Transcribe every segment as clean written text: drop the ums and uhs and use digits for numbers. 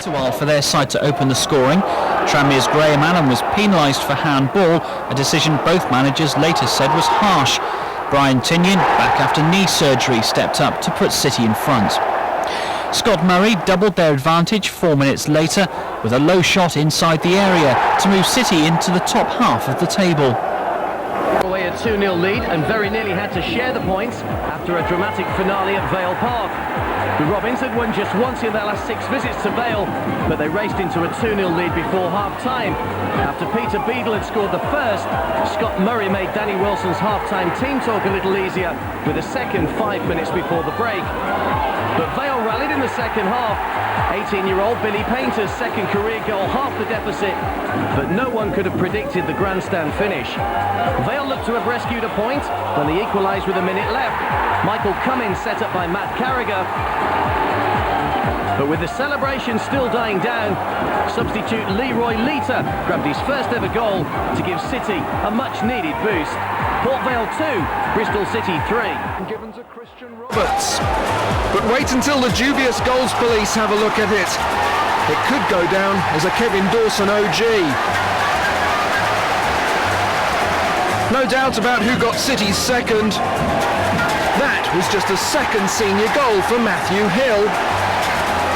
It's a while for their side to open the scoring. Tranmere's Graham Allen was penalised for handball, a decision both managers later said was harsh. Brian Tinnion, back after knee surgery, stepped up to put City in front. Scott Murray doubled their advantage 4 minutes later with a low shot inside the area to move City into the top half of the table. Away a 2-0 lead and very nearly had to share the points after a dramatic finale at Vale Park. The Robins had won just once in their last 6 visits to Vale, but they raced into a 2-0 lead before half-time. After Peter Beadle had scored the first, Scott Murray made Danny Wilson's half-time team talk a little easier with a second 5 minutes before the break. But Vale rallied in the second half. 18-year-old Billy Painter's second career goal halved the deficit, but no one could have predicted the grandstand finish. Vale looked to have rescued a point when they equalised with a minute left. Michael Cummins set up by Matt Carragher. But with the celebration still dying down, substitute Leroy Lita grabbed his first ever goal to give City a much-needed boost. Port Vale 2, Bristol City 3. Given to Christian Roberts. But wait until the dubious goals police have a look at it. It could go down as a Kevin Dawson OG. No doubt about who got City's second. That was just a second senior goal for Matthew Hill.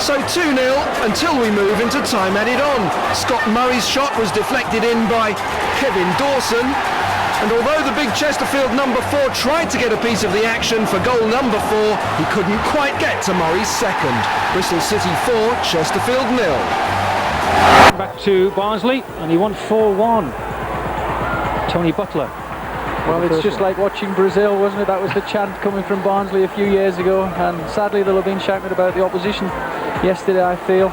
So 2-0 until we move into time added on. Scott Murray's shot was deflected in by Kevin Dawson. And although the big Chesterfield number 4 tried to get a piece of the action for goal number 4, he couldn't quite get to Murray's second. Bristol City 4, Chesterfield 0. Back to Barnsley, and he won 4-1. Tony Butler. Well, it's just like watching Brazil, wasn't it? That was the chant coming from Barnsley a few years ago, and sadly they'll have been shouting about the opposition yesterday, I feel.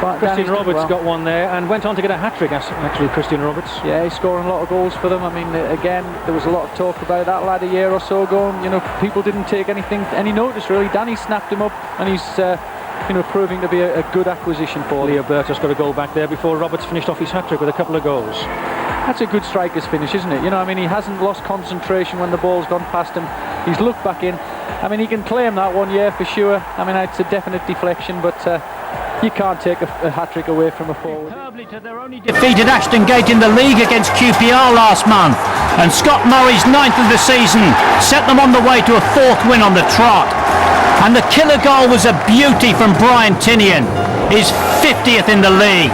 But Christian Roberts got one there and went on to get a hat-trick, actually, Christian Roberts. Yeah, he's scoring a lot of goals for them. I mean, again, there was a lot of talk about that lad a year or so ago, and, you know, people didn't take any notice, really. Danny snapped him up, and he's, proving to be a good acquisition for them. Leo Burtis got a goal back there before Roberts finished off his hat-trick with a couple of goals. That's a good striker's finish, isn't it? You know, I mean, he hasn't lost concentration when the ball's gone past him. He's looked back in. I mean, he can claim that one, yeah, for sure. I mean, it's a definite deflection, but you can't take a hat-trick away from a forward. Defeated Ashton Gate in the league against QPR last month, and Scott Murray's 9th of the season set them on the way to a 4th win on the trot. And the killer goal was a beauty from Brian Tinnion, his 50th in the league.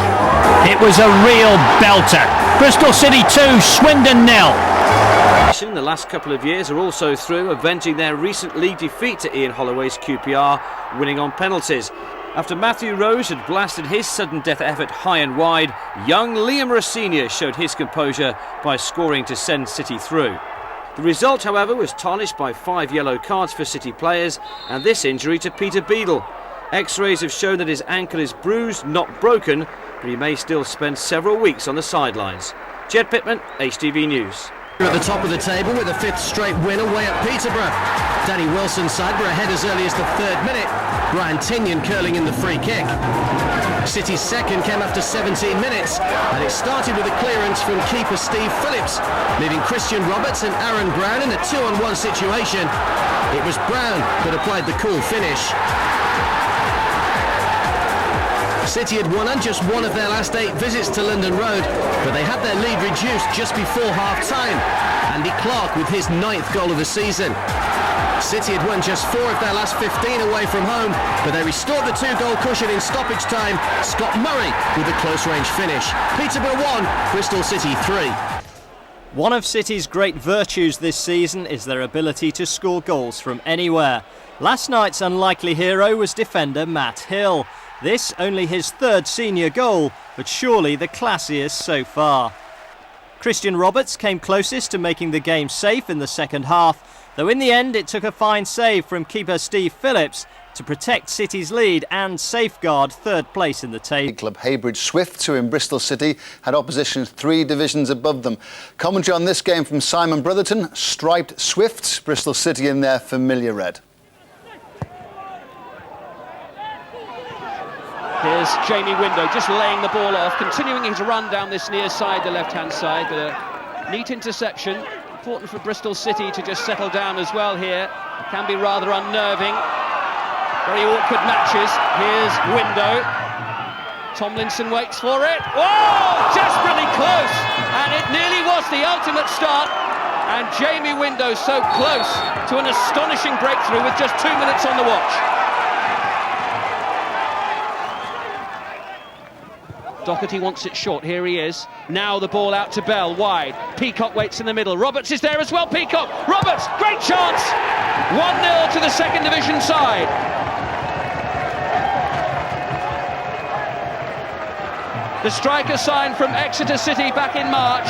It was a real belter. Bristol City 2, Swindon 0. The last couple of years are also through, avenging their recent league defeat to Ian Holloway's QPR, winning on penalties. After Matthew Rose had blasted his sudden death effort high and wide, young Liam Rossini showed his composure by scoring to send City through. The result, however, was tarnished by 5 yellow cards for City players and this injury to Peter Beadle. X-rays have shown that his ankle is bruised, not broken, but he may still spend several weeks on the sidelines. Jed Pittman, HTV News. At the top of the table with a 5th straight win away at Peterborough. Danny Wilson's side were ahead as early as the 3rd minute. Brian Tinnion curling in the free kick. City's second came after 17 minutes, and it started with a clearance from keeper Steve Phillips, leaving Christian Roberts and Aaron Brown in a 2-on-1 situation. It was Brown that applied the cool finish. City had won on just one of their last 8 visits to London Road, but they had their lead reduced just before half-time. Andy Clark with his 9th goal of the season. City had won just 4 of their last 15 away from home, but they restored the 2-goal cushion in stoppage time. Scott Murray with a close-range finish. Peterborough 1, Bristol City 3. One of City's great virtues this season is their ability to score goals from anywhere. Last night's unlikely hero was defender Matt Hill. This only his 3rd senior goal, but surely the classiest so far. Christian Roberts came closest to making the game safe in the second half, though in the end it took a fine save from keeper Steve Phillips to protect City's lead and safeguard 3rd place in the table. Club HEYBRIDGE Swifts, who in Bristol City had opposition 3 divisions above them. Commentary on this game from Simon Brotherton. Striped Swifts, Bristol City in their familiar red. Here's Jamie Window just laying the ball off, continuing his run down this near side, the left-hand side, but a neat interception. Important for Bristol City to just settle down as well here. It can be rather unnerving. Very awkward matches. Here's Window. Tomlinson waits for it. Oh, desperately close. And it nearly was the ultimate start. And Jamie Window so close to an astonishing breakthrough with just 2 minutes on the watch. Doherty wants it short, here he is. Now the ball out to Bell, wide. Peacock waits in the middle. Roberts is there as well, Peacock. Roberts, great chance! 1-0 to the second division side. The striker signed from Exeter City back in March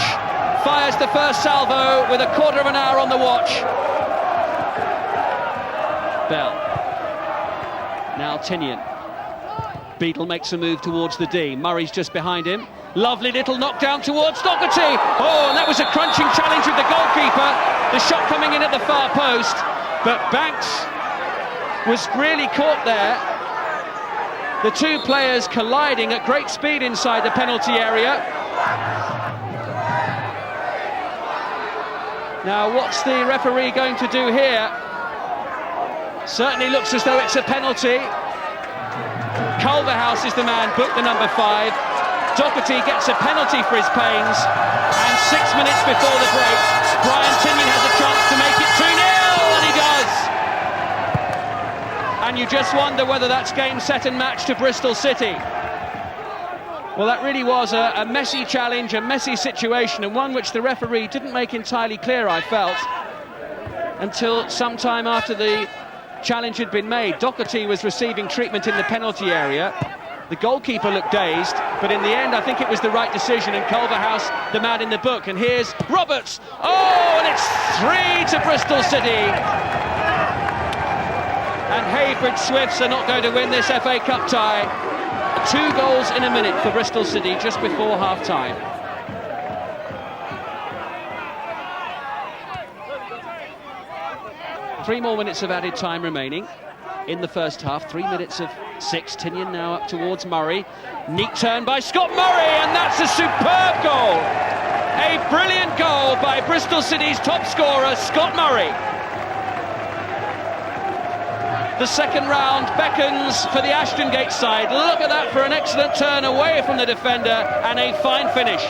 fires the first salvo with a quarter of an hour on the watch. Bell. Now Tinian. Beadle makes a move towards the D. Murray's just behind him. Lovely little knockdown towards Doherty. Oh, and that was a crunching challenge with the goalkeeper. The shot coming in at the far post. But Banks was really caught there. The two players colliding at great speed inside the penalty area. Now, what's the referee going to do here? Certainly looks as though it's a penalty. Culverhouse is the man booked, the number 5. Doherty gets a penalty for his pains. And 6 minutes before the break, Brian Tinian has a chance to make it 2-0, and he does. And you just wonder whether that's game, set and match to Bristol City. Well, that really was a messy challenge, a messy situation, and one which the referee didn't make entirely clear, I felt, until some time after the challenge had been made. Doherty was receiving treatment in the penalty area. The goalkeeper looked dazed, but in the end I think it was the right decision, and Culverhouse the man in the book. And here's Roberts. Oh, and it's 3 to Bristol City. And Heybridge Swifts are not going to win this FA Cup tie. 2 goals in a minute for Bristol City just before half-time. Three more minutes of added time remaining in the first half. 3 minutes of 6. Tinian now up towards Murray. Neat turn by Scott Murray, and that's a superb goal. A brilliant goal by Bristol City's top scorer, Scott Murray. The second round beckons for the Ashton Gate side. Look at that for an excellent turn away from the defender and a fine finish.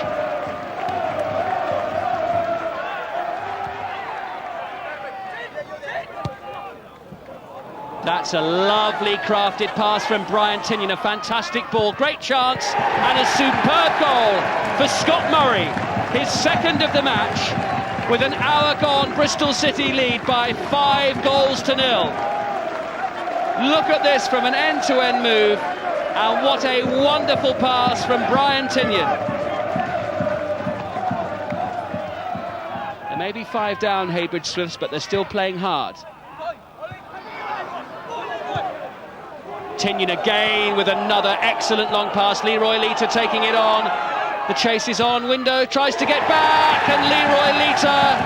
That's a lovely crafted pass from Brian Tinian, a fantastic ball, great chance, and a superb goal for Scott Murray. His second of the match, with an hour gone, Bristol City lead by 5 goals to 0. Look at this from an end-to-end move, and what a wonderful pass from Brian Tinian. There may be 5 down, Heybridge Swifts, but they're still playing hard. Tinian again with another excellent long pass. Leroy Lita taking it on. The chase is on. Window tries to get back, and Leroy Lita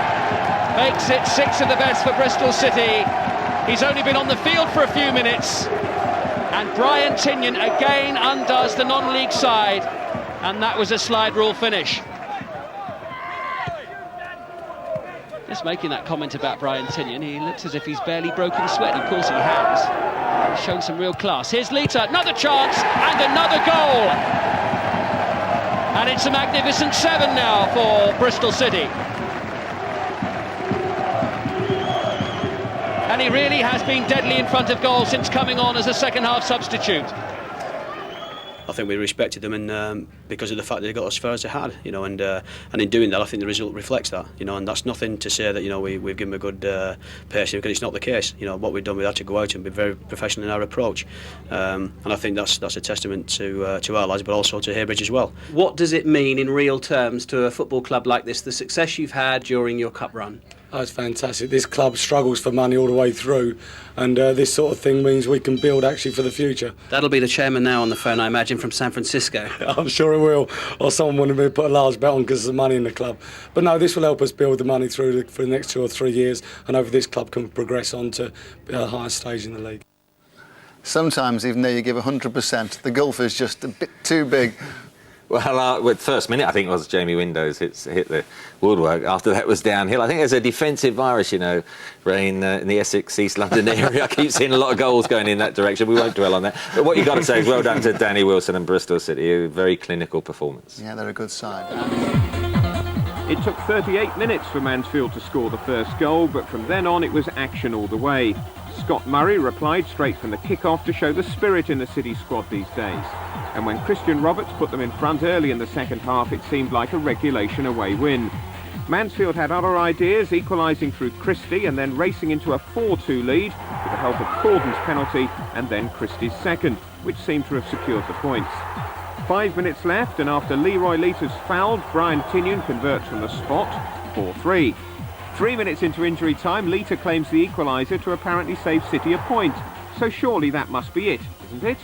makes it 6 of the best for Bristol City. He's only been on the field for a few minutes, and Brian Tinian again undoes the non-league side, and that was a slide rule finish. Just making that comment about Brian Tinian, he looks as if he's barely broken sweat. Of course he has. He's shown some real class. Here's Lita, another chance and another goal. And it's a magnificent 7 now for Bristol City. And he really has been deadly in front of goal since coming on as a second-half substitute. I think we respected them, and because of the fact that they got as far as they had, you know, and in doing that, I think the result reflects that, you know, and that's nothing to say that, you know, we've given them a good pace, because it's not the case. You know, what we've done, we had to go out and be very professional in our approach, and I think that's a testament to our lads, but also to Heybridge as well. What does it mean in real terms to a football club like this, the success you've had during your cup run? Oh, it's fantastic. This club struggles for money all the way through, and this sort of thing means we can build actually for the future. That'll be the chairman now on the phone, I imagine, from San Francisco. I'm sure it will, or someone will put a large bet on because there's money in the club. But no, this will help us build the money through for the next 2 or 3 years, and hopefully this club can progress on to a higher stage in the league. Sometimes, even though you give 100%, the gulf is just a bit too big. Well, with first minute, I think it was Jamie Windows hit the woodwork. After that was downhill. I think there's a defensive virus, you know, Ray, in the Essex, East London area. I keep seeing a lot of goals going in that direction. We won't dwell on that. But what you've got to say is well done to Danny Wilson and Bristol City. A very clinical performance. Yeah, they're a good side. It took 38 minutes for Mansfield to score the first goal, but from then on it was action all the way. Scott Murray replied straight from the kick-off to show the spirit in the City squad these days. And when Christian Roberts put them in front early in the second half, it seemed like a regulation away win. Mansfield had other ideas, equalising through Christie and then racing into a 4-2 lead with the help of Corden's penalty and then Christie's second, which seemed to have secured the points. 5 minutes left, and after Leroy Leiter's fouled, Brian Tinian converts from the spot, 4-3. 3 minutes into injury time, Leiter claims the equaliser to apparently save City a point. So surely that must be it, isn't it?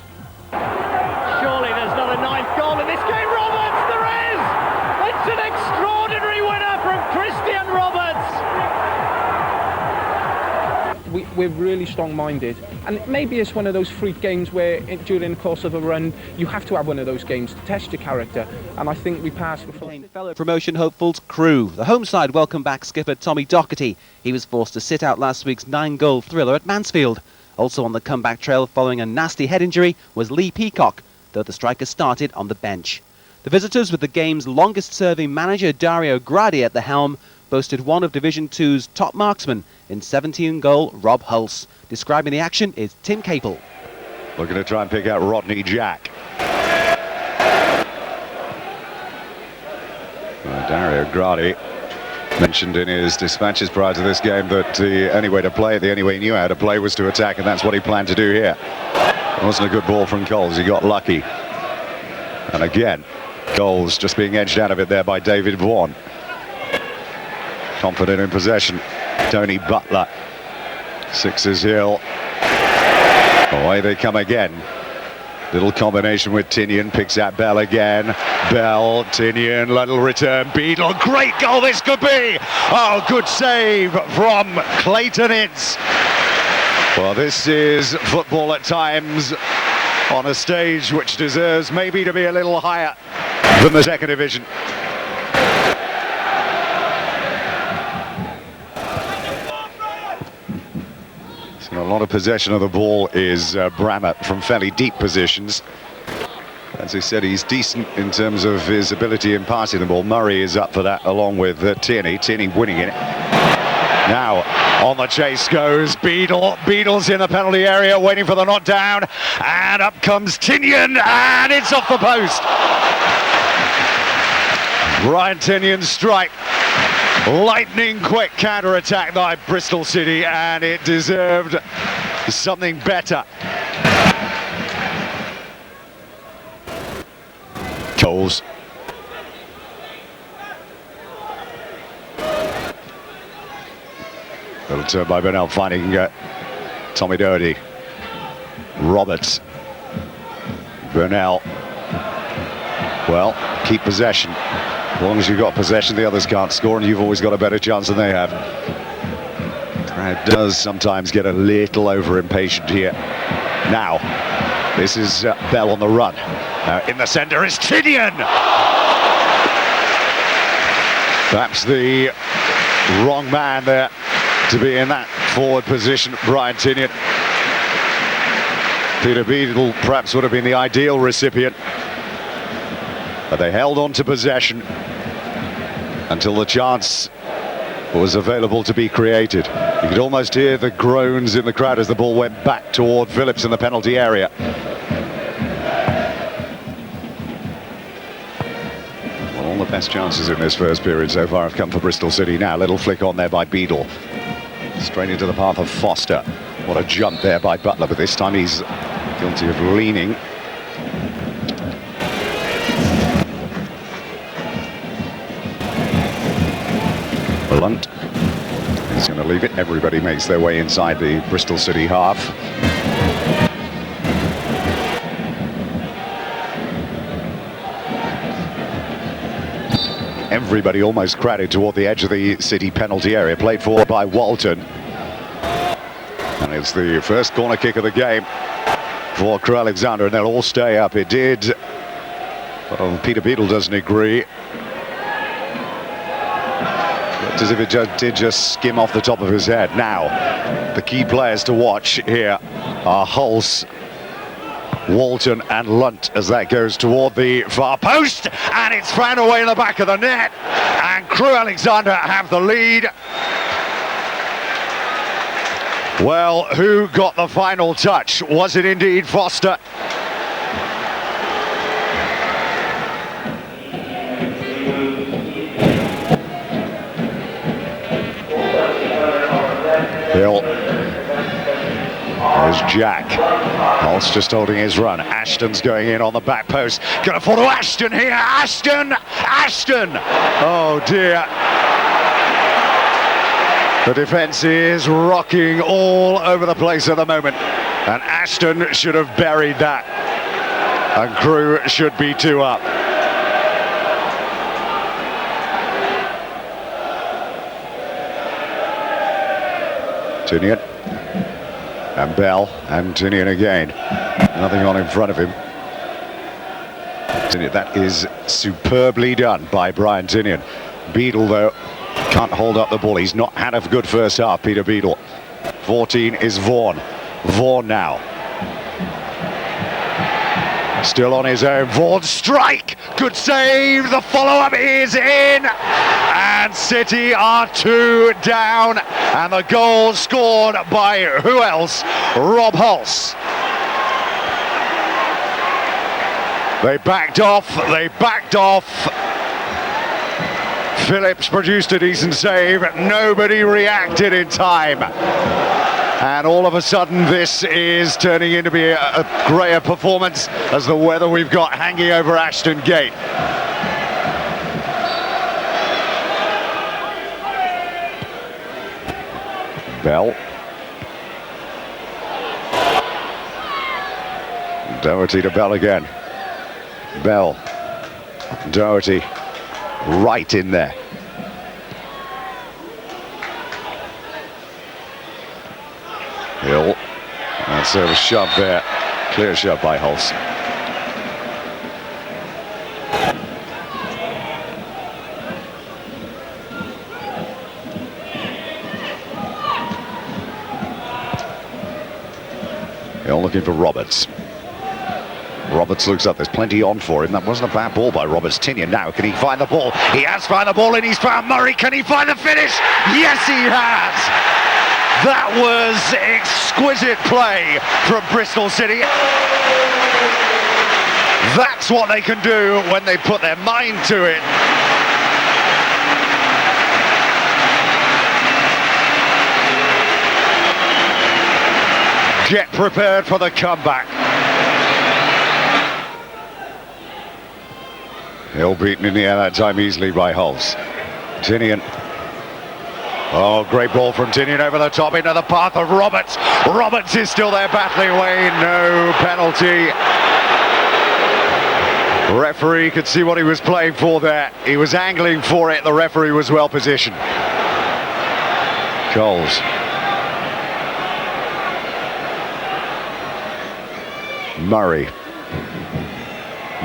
Surely there's not a ninth goal in this game, Roberts! There is! It's an extraordinary winner from Christian Roberts! We're really strong-minded, and maybe it's one of those freak games where during the course of a run you have to have one of those games to test your character, and I think we passed the fellow promotion hopefuls Crewe. The home side welcomed back skipper Tommy Docherty. He was forced to sit out last week's 9-goal thriller at Mansfield. Also on the comeback trail following a nasty head injury was Lee Peacock, though the striker started on the bench. The visitors, with the game's longest-serving manager Dario Gradi at the helm, boasted one of Division 2's top marksmen in 17-goal Rob Hulse. Describing the action is Tim Capel. Looking to try and pick out Rodney Jack. Dario Gradi mentioned in his dispatches prior to this game that the only way to play it, the only way he knew how to play was to attack, and that's what he planned to do here. It wasn't a good ball from Coles, he got lucky. And again, Coles just being edged out of it there by David Vaughan. Confident in possession, Tony Butler. Sixers Hill. Away they come again. Little combination with Tinian, picks out Bell again. Bell, Tinian, little return, Beadle. Great goal this could be! Oh, good save from Clayton Ince. Well, this is football at times on a stage which deserves maybe to be a little higher than the second division. A lot of possession of the ball is Brammer from fairly deep positions. As I said, he's decent in terms of his ability in passing the ball. Murray is up for that along with Tierney. Tierney winning it. Now on the chase goes Beadle. Beadle's in the penalty area waiting for the knockdown. And up comes Tinian and it's off the post. Brian Tinian's strike. Lightning quick counter-attack by Bristol City, and it deserved something better. Coles. Little turn by Burnell, finding Tommy Doherty. Roberts. Burnell. Well, keep possession. As long as you've got possession, the others can't score, and you've always got a better chance than they have. Crowd does sometimes get a little over-impatient here. Now, this is Bell on the run. In the centre is Tinian! Perhaps the wrong man there to be in that forward position, Brian Tinian. Peter Beadle perhaps would have been the ideal recipient. But they held on to possession until the chance was available to be created. You could almost hear the groans in the crowd as the ball went back toward Phillips in the penalty area. Well, all the best chances in this first period so far have come for Bristol City. Now, little flick on there by Beadle. Straight into the path of Foster. What a jump there by Butler, but this time he's guilty of leaning. Blunt. He's going to leave it. Everybody makes their way inside the Bristol City half. Everybody almost crowded toward the edge of the City penalty area. Played for by Walton. And it's the first corner kick of the game for Crewe Alexandra, and they'll all stay up. It did Well, Peter Beadle doesn't agree. It's as if it did just skim off the top of his head. Now, the key players to watch here are Hulse, Walton and Lunt as that goes toward the far post, and it's found away in the back of the net, and Crewe Alexandra have the lead. Well, who got the final touch? Was it indeed Foster? Hill. There's Jack. Hulse just holding his run. Ashton's going in on the back post. Gonna fall to Ashton here. Ashton! Ashton! Oh dear. The defence is rocking all over the place at the moment. And Ashton should have buried that. And Crewe should be 2 up. Tinian. And Bell, and Tinian again. Nothing on in front of him. That is superbly done by Brian Tinian. Beadle, though, can't hold up the ball. He's not had a good first half, Peter Beadle. 14 is Vaughan. Vaughan now. Still on his own. Vaughan strike! Good save! The follow-up is in! And City are 2 down. And the goal scored by who else? Rob Hulse. They backed off. They backed off. Phillips produced a decent save. Nobody reacted in time. And all of a sudden this is turning into be a greater performance as the weather we've got hanging over Ashton Gate. Bell. Doherty to Bell again. Bell. Doherty right in there. Hill. That's a shove there. Clear shove by Hulse. Hill looking for Roberts. Roberts looks up, there's plenty on for him. That wasn't a bad ball by Roberts. Tinian now, can he find the ball? He has found the ball and he's found Murray. Can he find the finish? Yes, he has! That was exquisite play from Bristol City. That's what they can do when they put their mind to it. Get prepared for the comeback. Hill beaten in the air that time easily by Hulse. Tinian. Oh, great ball from Tinian over the top into the path of Roberts. Roberts is still there battling away. No penalty. Referee could see what he was playing for there. He was angling for it. The referee was well positioned. Coles. Murray.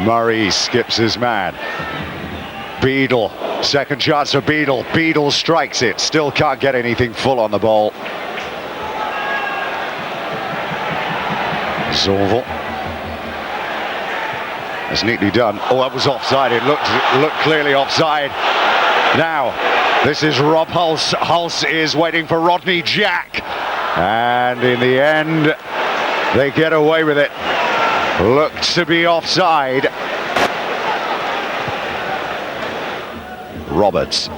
Murray skips his man. Beadle, second chance for Beadle. Beadle strikes it, still can't get anything full on the ball. Zorval. That's neatly done. Oh, that was offside. It looked clearly offside. Now, this is Rob Hulse. Hulse is waiting for Rodney Jack. And in the end, they get away with it. Looked to be offside. Roberts.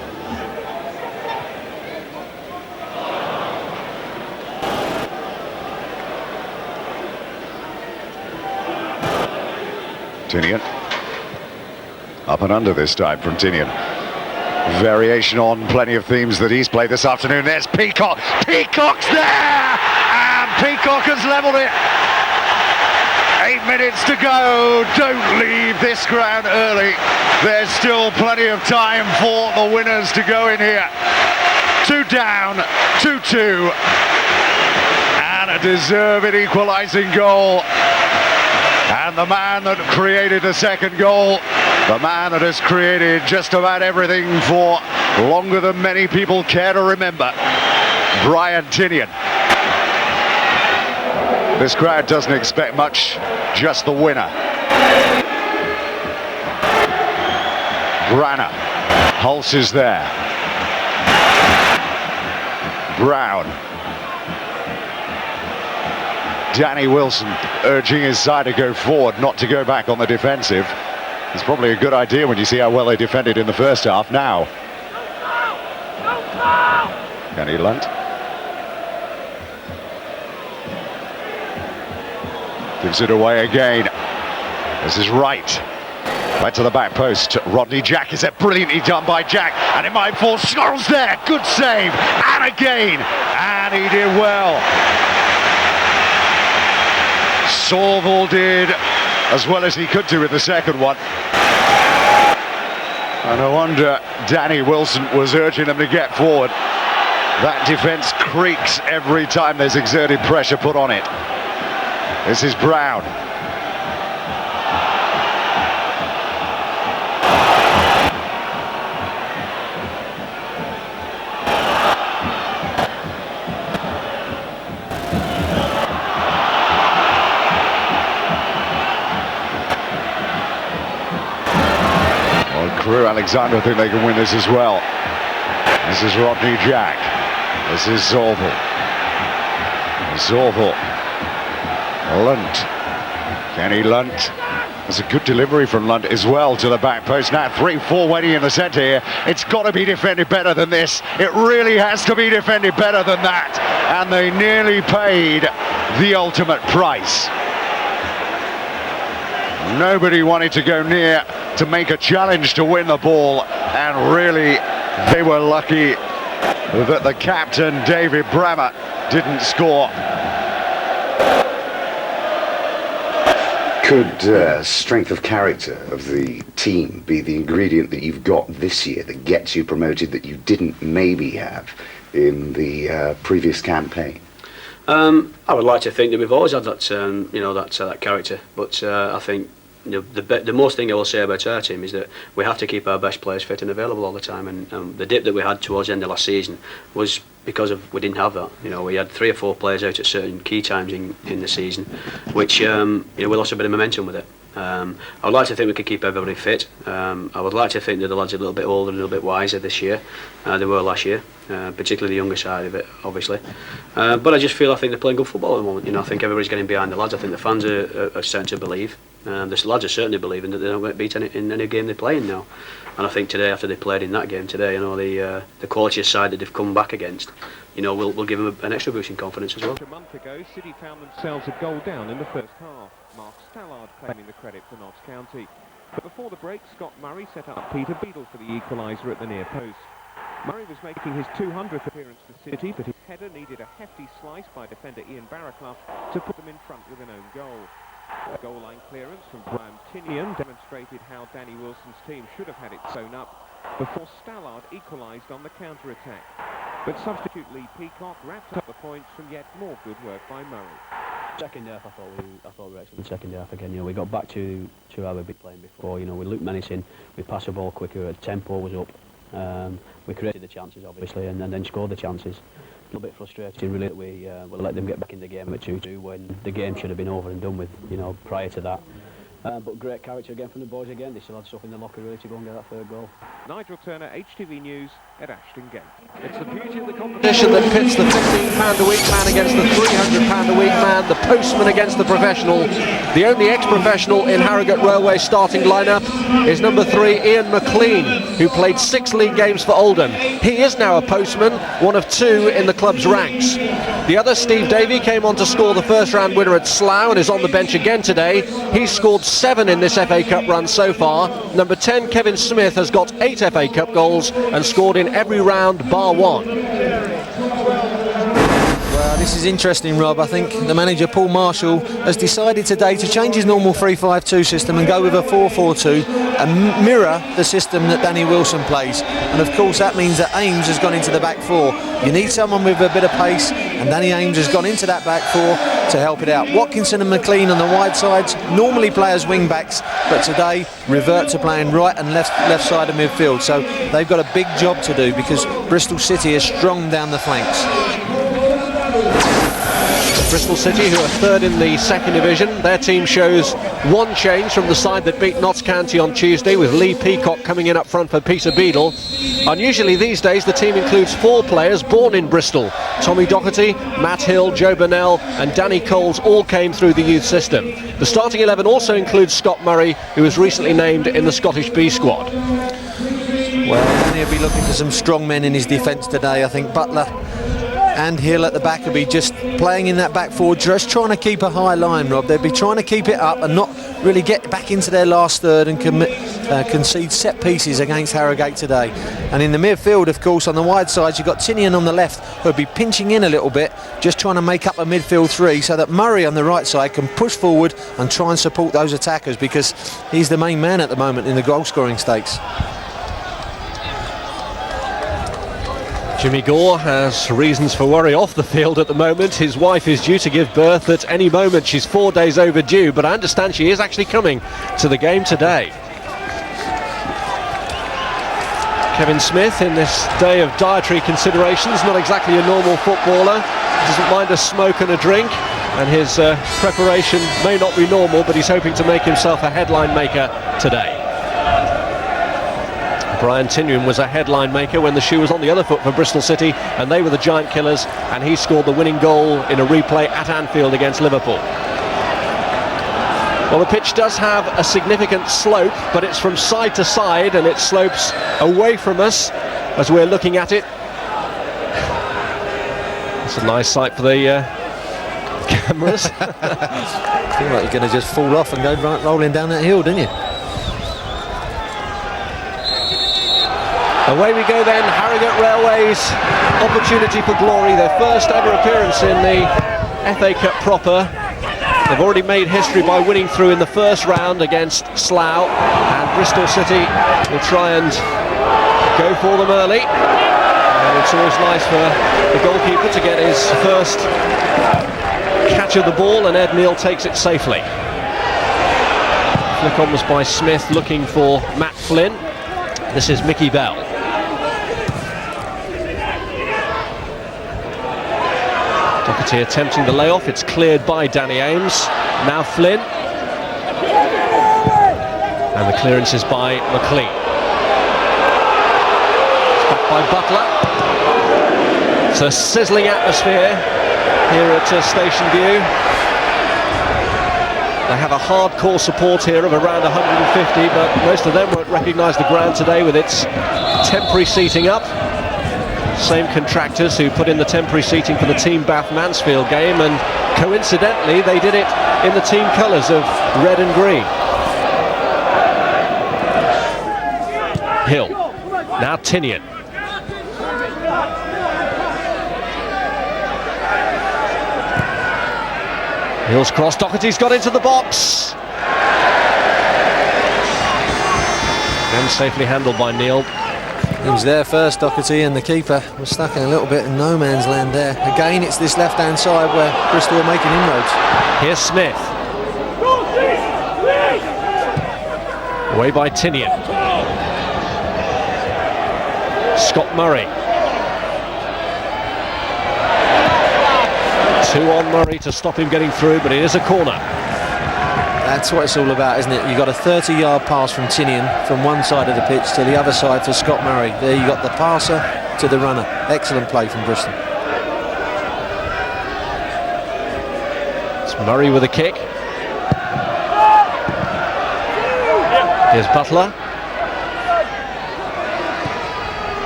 Tinian. Up and under this time from Tinian. Variation on plenty of themes that he's played this afternoon. There's Peacock. Peacock's there! And Peacock has levelled it. 8 minutes to go. Don't leave this ground early. There's still plenty of time for the winners to go in here. 2 down, 2-2. And a deserved equalising goal. And the man that created the second goal The man that has created just about everything for longer than many people care to remember, Brian Tinian. This crowd doesn't expect much, just the winner. Branner, Hulse is there. Brown. Danny Wilson urging his side to go forward, not to go back on the defensive. It's probably a good idea when you see how well they defended in the first half. Now, Kenny Lunt. Gives it away again. This is right. Right to the back post. Rodney Jack is there. Brilliantly done by Jack. And it might fall. Scholes there. Good save. And again. And he did well. Sorval did as well as he could do with the second one. And no wonder Danny Wilson was urging them to get forward. That defence creaks every time there's exerted pressure put on it. This is Brown. Crew Alexander think they can win this as well. This is Rodney Jack. This is Zorval. Lunt. Kenny Lunt. There's a good delivery from Lunt as well to the back post. Now 3-4 waiting in the centre here. It's got to be defended better than this. It really has to be defended better than that. And they nearly paid the ultimate price. Nobody wanted to go near to make a challenge to win the ball, and really they were lucky that the captain David Brammer didn't score. Could strength of character of the team be the ingredient that you've got this year that gets you promoted that you didn't maybe have in the previous campaign? I would like to think that we've always had that, that character, but I think the most thing I will say about our team is that we have to keep our best players fit and available all the time, and the dip that we had towards the end of last season was because we didn't have that. We had 3 or 4 players out at certain key times in the season, which we lost a bit of momentum with it. I would like to think we could keep everybody fit. I would like to think that the lads are a little bit older and a little bit wiser this year. They were last year, particularly the younger side of it, obviously. But I think they're playing good football at the moment. I think everybody's getting behind the lads. I think the fans are starting to believe. The lads are certainly believing that they don't get beat in any game they're playing now. And I think today, after they played in that game today, the quality of side that they've come back against, will give them an extra boost in confidence as well. A month ago, City found themselves a goal down in the first half. Mark Stallard claiming the credit for Notts County. But before the break, Scott Murray set up Peter Beadle for the equaliser at the near post. Murray was making his 200th appearance for City, but his header needed a hefty slice by defender Ian Barraclough to put them in front with an own goal. A goal line clearance from Brian Tinian demonstrated how Danny Wilson's team should have had it sewn up before Stallard equalised on the counter-attack. But substitute Lee Peacock wrapped up the points from yet more good work by Murray. Second half, I thought we were excellent. Second half again. We got back to how we've been playing before. We looked menacing. We passed the ball quicker. The tempo was up. We created the chances, obviously, and then scored the chances. A little bit frustrating, really, that we let them get back in the game at 2-2 when the game should have been over and done with. Prior to that. But great character again from the boys again. They still had stuff in the locker really to go and get that third goal. Nigel Turner, HTV News at Ashton Gate. It's the beauty of the competition that pits the £15 a week man against the £300 a week man, the postman against the professional. The only ex-professional in Harrogate Railway starting lineup is number 3 Ian McLean, who played 6 league games for Oldham. He is now a postman, one of 2 in the club's ranks. The other, Steve Davey, came on to score the first round winner at Slough and is on the bench again today. He's scored 7 in this FA Cup run so far. Number 10 Kevin Smith has got 8 FA Cup goals and scored in every round bar 1. Well, this is interesting, Rob. I think the manager, Paul Marshall, has decided today to change his normal 3-5-2 system and go with a 4-4-2 and mirror the system that Danny Wilson plays. And of course that means that Ames has gone into the back 4. You need someone with a bit of pace, and Danny Ames has gone into that back 4 to help it out. Watkinson and McLean on the wide sides normally play as wing backs, but today revert to playing right and left side of midfield. So they've got a big job to do because Bristol City is strong down the flanks. Bristol City, who are third in the second division, their team shows one change from the side that beat Notts County on Tuesday, with Lee Peacock coming in up front for Peter Beadle. Unusually these days, the team includes 4 players born in Bristol. Tommy Docherty, Matt Hill, Joe Burnell and Danny Coles all came through the youth system. The starting 11 also includes Scott Murray, who was recently named in the Scottish B squad. Well, Danny will be looking for some strong men in his defence today. I think Butler and Hill at the back will be just playing in that back forward, just trying to keep a high line, Rob. They'll be trying to keep it up and not really get back into their last third and concede set pieces against Harrogate today. And in the midfield, of course, on the wide sides, you've got Tinian on the left, who'll be pinching in a little bit, just trying to make up a midfield 3 so that Murray on the right side can push forward and try and support those attackers, because he's the main man at the moment in the goal scoring stakes. Jimmy Gore has reasons for worry off the field at the moment. His wife is due to give birth at any moment. She's 4 days overdue, but I understand she is actually coming to the game today. Kevin Smith, in this day of dietary considerations, not exactly a normal footballer, doesn't mind a smoke and a drink, and his preparation may not be normal, but he's hoping to make himself a headline maker today. Brian Tinian was a headline maker when the shoe was on the other foot for Bristol City, and they were the giant killers, and he scored the winning goal in a replay at Anfield against Liverpool. Well, the pitch does have a significant slope, but it's from side to side, and it slopes away from us as we're looking at it. It's a nice sight for the cameras. I feel like you're going to just fall off and go rolling down that hill, didn't you? Away we go then, Harrogate Railways, opportunity for glory, their first ever appearance in the FA Cup proper. They've already made history by winning through in the first round against Slough, and Bristol City will try and go for them early. And it's always nice for the goalkeeper to get his first catch of the ball, and Ed Neal takes it safely. Flick on was by Smith looking for Matt Flynn. This is Mickey Bell. Docherty attempting the layoff, it's cleared by Danny Ames. Now Flynn. And the clearance is by McLean. It's back by Butler. It's a sizzling atmosphere here at Station View. They have a hardcore support here of around 150, but most of them won't recognise the ground today with its temporary seating up. Same contractors who put in the temporary seating for the Team Bath Mansfield game, and coincidentally they did it in the team colours of red and green. Hill, now Tinian. Hill's cross, Docherty's got into the box. And safely handled by Neal. He was there first, Docherty, and the keeper was stuck in a little bit in no man's land there. Again, it's this left-hand side where Bristol are making inroads. Here's Smith. Away by Tinian. Scott Murray. 2 on Murray to stop him getting through, but it is a corner. That's what it's all about, isn't it? You've got a 30-yard pass from Tinian from one side of the pitch to the other side for Scott Murray. There you got the passer to the runner. Excellent play from Bristol. It's Murray with a kick. Here's Butler.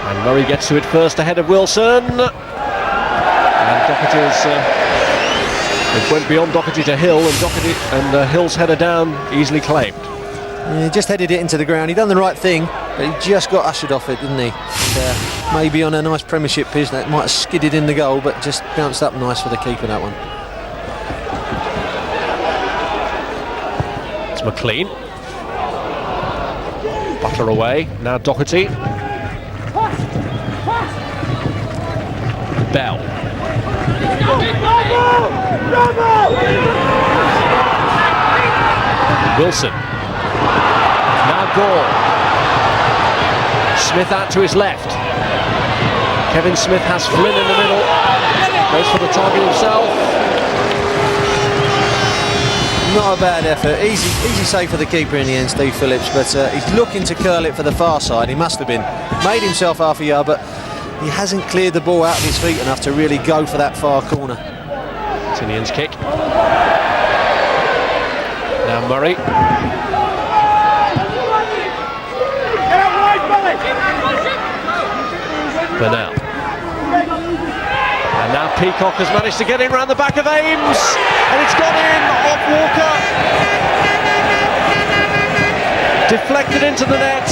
And Murray gets to it first ahead of Wilson. And Docherty's... it went beyond Docherty to Hill, and Hill's header down, easily claimed. Yeah, he just headed it into the ground. He done the right thing, but he just got ushered off it, didn't he? And, maybe on a nice Premiership pitch that might have skidded in the goal, but just bounced up nice for the keeper, that one. It's McLean. Butler away, now Docherty. Bell. Wilson. Now Gore. Smith out to his left. Kevin Smith has Flynn in the middle. Goes for the target himself. Not a bad effort. Easy save for the keeper in the end, Steve Phillips, but he's looking to curl it for the far side. He must have been. Made himself half a yard, but he hasn't cleared the ball out of his feet enough to really go for that far corner. Tinian's kick. Now Murray. Burnell. And now Peacock has managed to get in round the back of Ames, and it's gone in off Walker. Deflected into the net.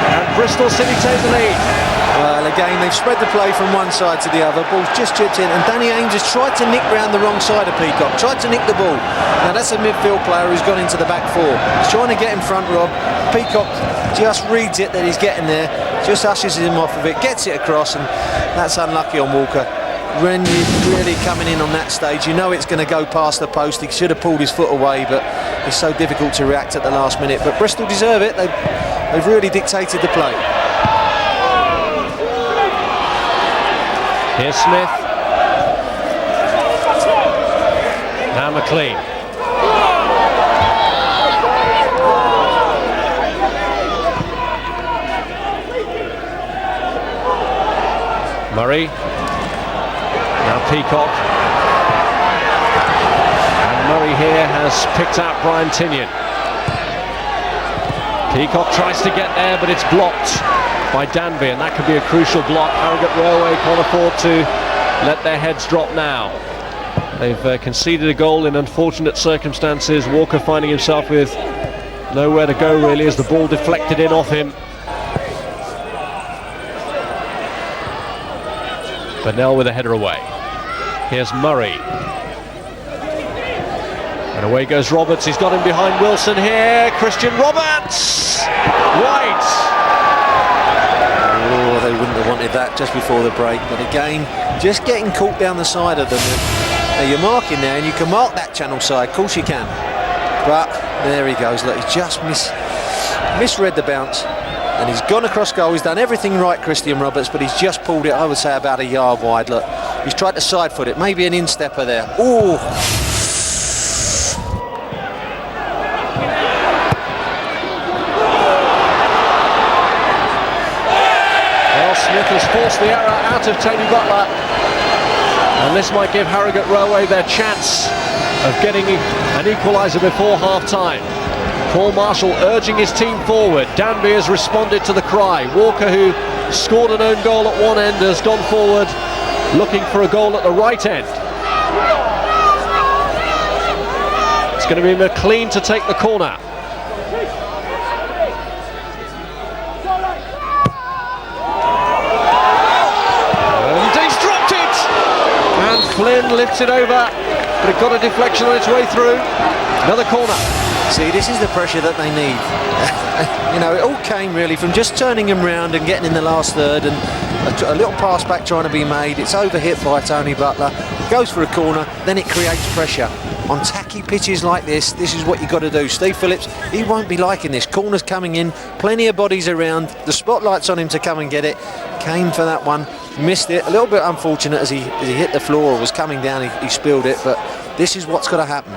And Bristol City take the lead. Well, again, they've spread the play from one side to the other. Ball's just chipped in, and Danny Ames has tried to nick round the wrong side of Peacock, tried to nick the ball. Now, that's a midfield player who's gone into the back four. He's trying to get in front, Rob. Peacock just reads it that he's getting there, just ushers him off of it, gets it across, and that's unlucky on Walker. When you're really coming in on that stage, you know it's going to go past the post. He should have pulled his foot away, but it's so difficult to react at the last minute. But Bristol deserve it. They've really dictated the play. Here's Smith. Now McLean. Murray. Now Peacock. And Murray here has picked out Brian Tinian. Peacock tries to get there, but it's blocked by Danby, and that could be a crucial block. Harrogate Railway can't afford to let their heads drop now. They've conceded a goal in unfortunate circumstances. Walker finding himself with nowhere to go really as the ball deflected in off him. Burnell with a header away. Here's Murray. And away goes Roberts. He's got him behind Wilson here. Christian Roberts! White! Oh, they wouldn't have wanted that just before the break. But again, just getting caught down the side of them. Now you're marking there, and you can mark that channel side. Of course you can. But there he goes. Look, he's just misread the bounce. And he's gone across goal. He's done everything right, Christian Roberts, but he's just pulled it, I would say, about a yard wide. Look, he's tried to side foot it. Maybe an instepper there. Ooh! Well, Smith has forced the error out of Tony Butler. And this might give Harrogate Railway their chance of getting an equaliser before half-time. Paul Marshall urging his team forward. Danby has responded to the cry. Walker, who scored an own goal at one end, has gone forward looking for a goal at the right end. It's going to be McLean to take the corner. And he's dropped it! And Flynn lifts it over, but it got a deflection on its way through. Another corner. See, this is the pressure that they need. You know, it all came really from just turning him round and getting in the last third, and a little pass back trying to be made. It's overhit by Tony Butler. Goes for a corner, then it creates pressure. On tacky pitches like this is what you've got to do. Steve Phillips, he won't be liking this. Corners coming in, plenty of bodies around. The spotlight's on him to come and get it. Came for that one, missed it. A little bit unfortunate as he hit the floor or was coming down, he spilled it, but this is what's got to happen.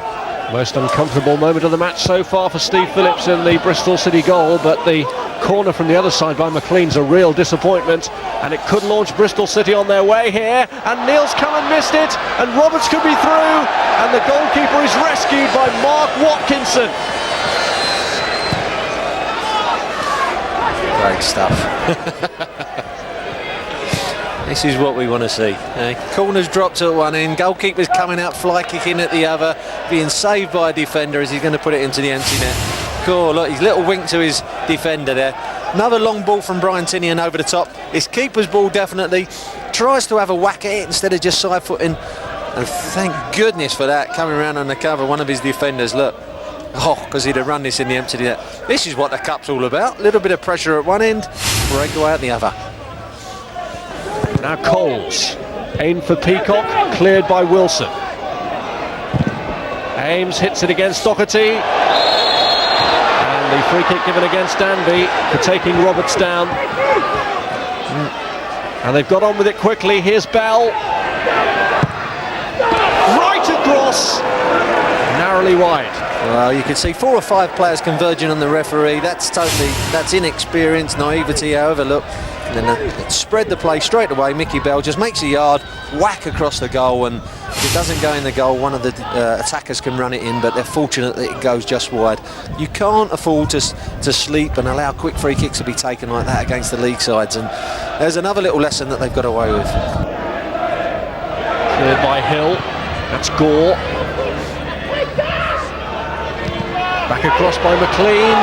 Most uncomfortable moment of the match so far for Steve Phillips in the Bristol City goal, but the corner from the other side by McLean's a real disappointment, and it could launch Bristol City on their way here, and Neil's come and missed it, and Roberts could be through, and the goalkeeper is rescued by Mark Watkinson. Great stuff. This is what we want to see. Corners dropped at one end, goalkeeper's coming out fly kicking at the other, being saved by a defender as he's going to put it into the empty net. Cool, look, his little wink to his defender there. Another long ball from Brian Tinian over the top. It's keeper's ball definitely. Tries to have a whack at it instead of just side footing. And thank goodness for that, coming around on the cover, one of his defenders, look. Oh, because he'd have run this in the empty net. This is what the cup's all about. A little bit of pressure at one end, breakaway at the other. Now Coles, aimed for Peacock, cleared by Wilson. Ames hits it against Doherty. And the free kick given against Danby for taking Roberts down. And they've got on with it quickly. Here's Bell. Right across. Narrowly wide. Well, you can see 4 or 5 players converging on the referee. That's inexperience, naivety, however, look. And then spread the play straight away. Mickey Bell just makes a yard, whack across the goal, and if it doesn't go in the goal, one of the attackers can run it in, but they're fortunate that it goes just wide. You can't afford to sleep and allow quick free kicks to be taken like that against the league sides, and there's another little lesson that they've got away with. Cleared by Hill. That's Gore. Back across by McLean.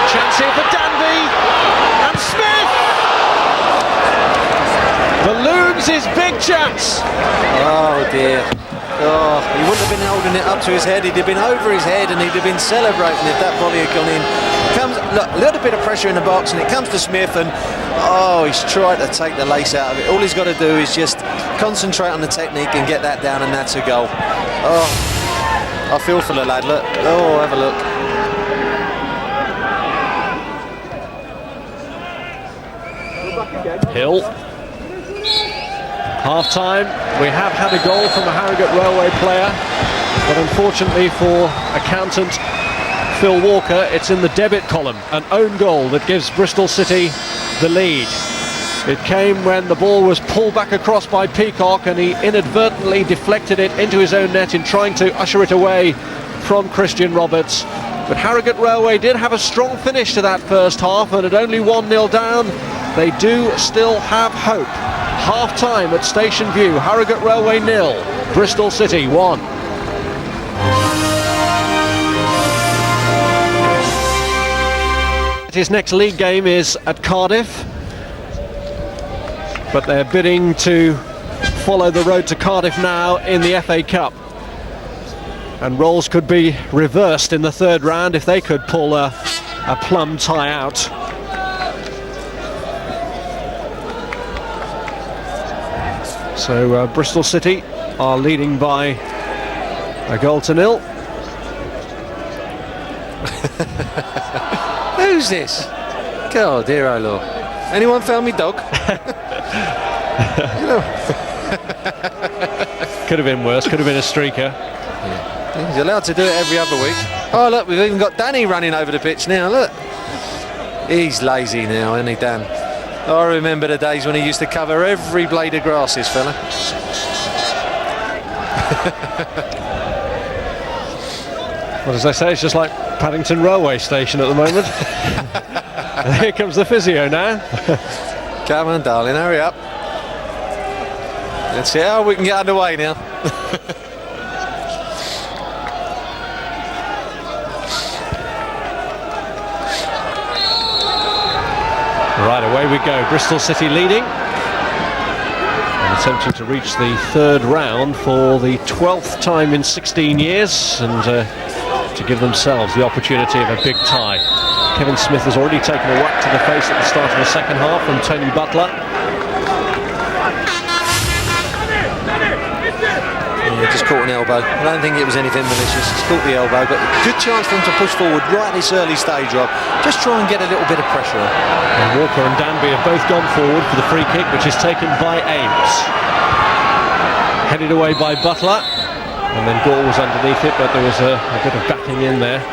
Chance here for Danby. And Smith balloons his big chance. Oh dear. Oh, he wouldn't have been holding it up to his head. He'd have been over his head and he'd have been celebrating if that volley had gone in. Look, a little bit of pressure in the box, and it comes to Smith, and he's tried to take the lace out of it. All he's got to do is just concentrate on the technique and get that down, and that's a goal. Oh, I feel for the lad. Look. Oh, have a look. Hill. Half time. We have had a goal from a Harrogate Railway player, but unfortunately for accountant Phil Walker, it's in the debit column. An own goal that gives Bristol City the lead. It came when the ball was pulled back across by Peacock, and he inadvertently deflected it into his own net in trying to usher it away from Christian Roberts. But Harrogate Railway did have a strong finish to that first half, and at only 1-0 down, they do still have hope. Half time at Station View. Harrogate Railway 0, Bristol City 1. His next league game is at Cardiff, but they're bidding to follow the road to Cardiff now in the FA Cup. And roles could be reversed in the third round if they could pull a plum tie out. So Bristol City are leading by a 0-0. Who's this? God, dear oh Lord. Anyone found me dog? You know. Could have been worse, could have been a streaker. Yeah. He's allowed to do it every other week. Oh look, we've even got Danny running over the pitch now, look. He's lazy now, isn't he, Dan? I remember the days when he used to cover every blade of grass, this fella. Well, as I say, it's just like Paddington Railway Station at the moment. And here comes the physio now. Come on, darling, hurry up. Let's see how we can get underway now. Right, away we go. Bristol City leading. And attempting to reach the third round for the 12th time in 16 years, and to give themselves the opportunity of a big tie. Kevin Smith has already taken a whack to the face at the start of the second half from Tony Butler. Yeah, just caught an elbow. I don't think it was anything malicious. Just caught the elbow, but good chance for him to push forward right at this early stage, Rob. Just try and get a little bit of pressure on. And Walker and Danby have both gone forward for the free kick, which is taken by Ames. Headed away by Butler, and then Gore was underneath it, but there was a bit of backing in there.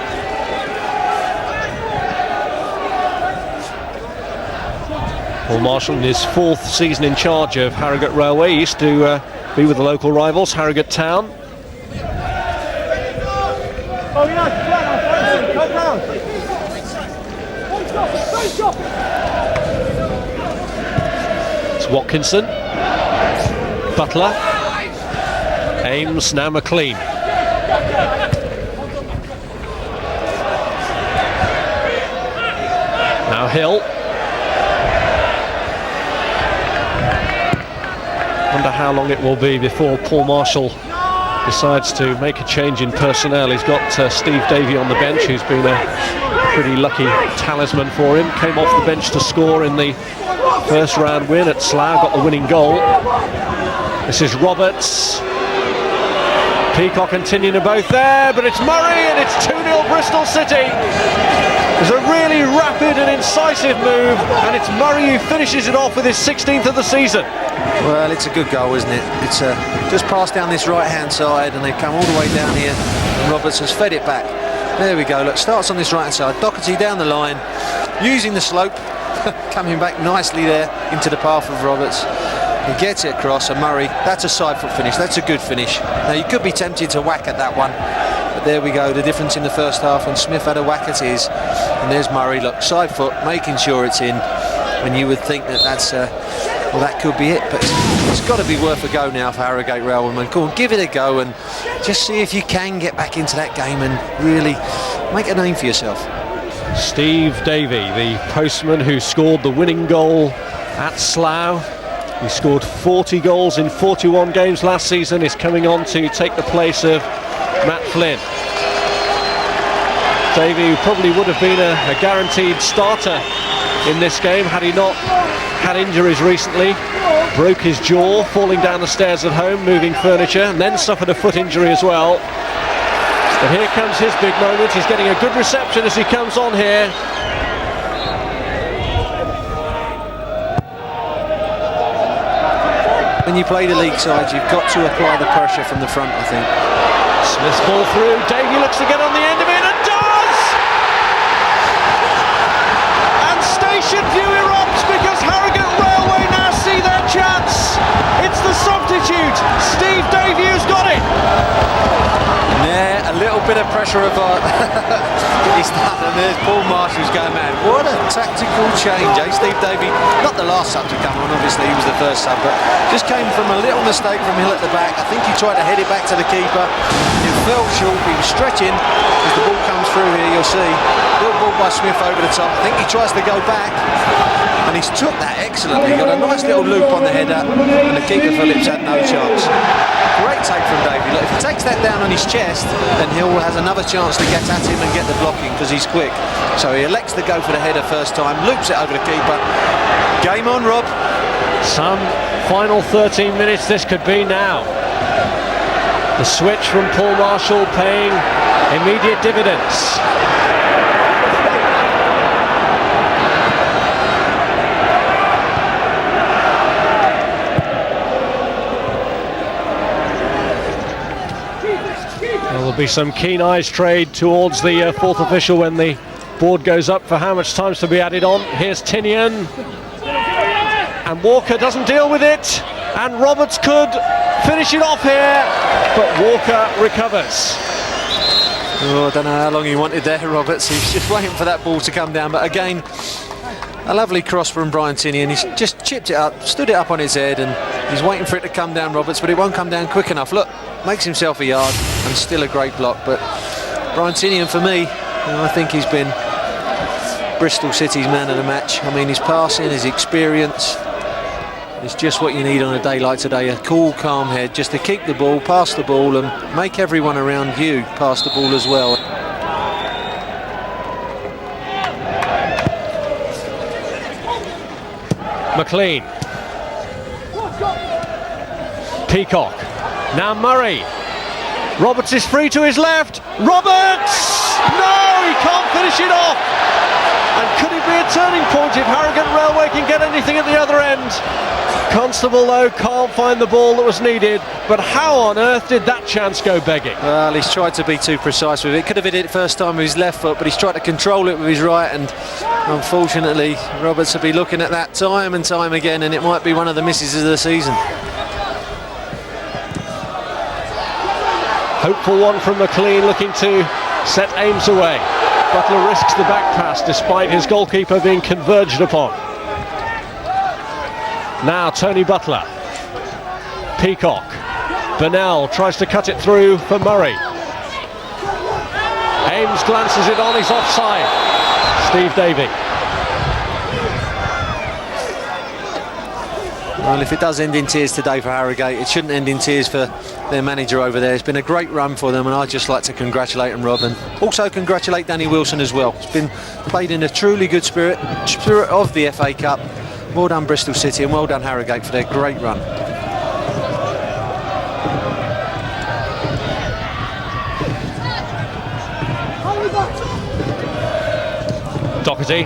Paul Marshall, in his 4th season in charge of Harrogate Railway, used to be with the local rivals, Harrogate Town. It's Watkinson, Butler, Ames, now McLean. Now Hill. Wonder how long it will be before Paul Marshall decides to make a change in personnel. He's got Steve Davey on the bench, who's been a pretty lucky talisman for him. Came off the bench to score in the first round win at Slough, got the winning goal. This is Roberts. Peacock and Tinian are both there, but it's Murray, and it's 2-0 Bristol City. It's a really rapid and incisive move, and it's Murray who finishes it off with his 16th of the season. Well, it's a good goal, isn't it? It's just passed down this right-hand side, and they've come all the way down here, and Roberts has fed it back. There we go, look, starts on this right-hand side, Doherty down the line, using the slope, coming back nicely there into the path of Roberts. He gets it across, and Murray, that's a side foot finish, that's a good finish. Now, you could be tempted to whack at that one, but there we go, the difference in the first half when Smith had a whack at his, and there's Murray, look, side foot, making sure it's in, when you would think that that's, well, that could be it, but it's got to be worth a go now for Harrogate Railwaymen. Go on, give it a go, and just see if you can get back into that game and really make a name for yourself. Steve Davey, the postman who scored the winning goal at Slough. He scored 40 goals in 41 games last season, is coming on to take the place of Matt Flynn. Davey, who probably would have been a guaranteed starter in this game had he not had injuries recently. Broke his jaw falling down the stairs at home, moving furniture, and then suffered a foot injury as well. But here comes his big moment. He's getting a good reception as he comes on here. When you play the league sides, you've got to apply the pressure from the front, I think. Smith's ball through, Davey looks to get on the end of it, and does! And station view erupts because Harrogate Railway now see their chance. It's the substitute, Steve Davey, who's got it. Yeah, a little bit of pressure of he's done, and there's Paul Marshall's going mad. What a tactical change, eh? Steve Davey, not the last sub to come on, obviously he was the first sub, but just came from a little mistake from Hill at the back. I think he tried to head it back to the keeper. It fell short, he was stretching. As the ball comes through here, you'll see. Little ball by Smith over the top. I think he tries to go back, and he's took that excellently. He got a nice little loop on the header, and the keeper Phillips had no chance. Great take from Davey. Look, if he takes that down on his chest, then Hill has another chance to get at him and get the blocking because he's quick. So he elects to go for the header first time, loops it over the keeper. Game on, Rob. Some final 13 minutes this could be now. The switch from Paul Marshall paying immediate dividends. There'll be some keen eyes trade towards the fourth official when the board goes up for how much time's to be added on. Here's Tinian, and Walker doesn't deal with it, and Roberts could finish it off here, but Walker recovers. Oh, I don't know how long he wanted there, Roberts. He's just waiting for that ball to come down, but again, a lovely cross from Brian Tinian. He's just chipped it up, stood it up on his head, and he's waiting for it to come down, Roberts, but it won't come down quick enough. Look, makes himself a yard, and still a great block, but Brian Tinian, for me, I think he's been Bristol City's man of the match. I mean, his passing, his experience, it's just what you need on a day like today. A cool, calm head, just to keep the ball, pass the ball, and make everyone around you pass the ball as well. McLean. Peacock. Now Murray. Roberts is free to his left. Roberts! No, he can't finish it off. And could it be a turning point if Harrogate Railway can get anything at the other end? Constable, though, can't find the ball that was needed. But how on earth did that chance go begging? Well, he's tried to be too precise with it. Could have hit it first time with his left foot, but he's tried to control it with his right, and unfortunately Roberts will be looking at that time and time again, and it might be one of the misses of the season. Hopeful one from McLean, looking to set Ames away. Butler risks the back pass despite his goalkeeper being converged upon. Now Tony Butler. Peacock. Burnell tries to cut it through for Murray. Ames glances it on, he's offside. Steve Davey. Well, if it does end in tears today for Harrogate, it shouldn't end in tears for their manager over there. It's been a great run for them, and I'd just like to congratulate them, Rob, and also congratulate Danny Wilson as well. It's been played in a truly good spirit of the FA Cup. Well done Bristol City, and well done Harrogate for their great run. Doherty,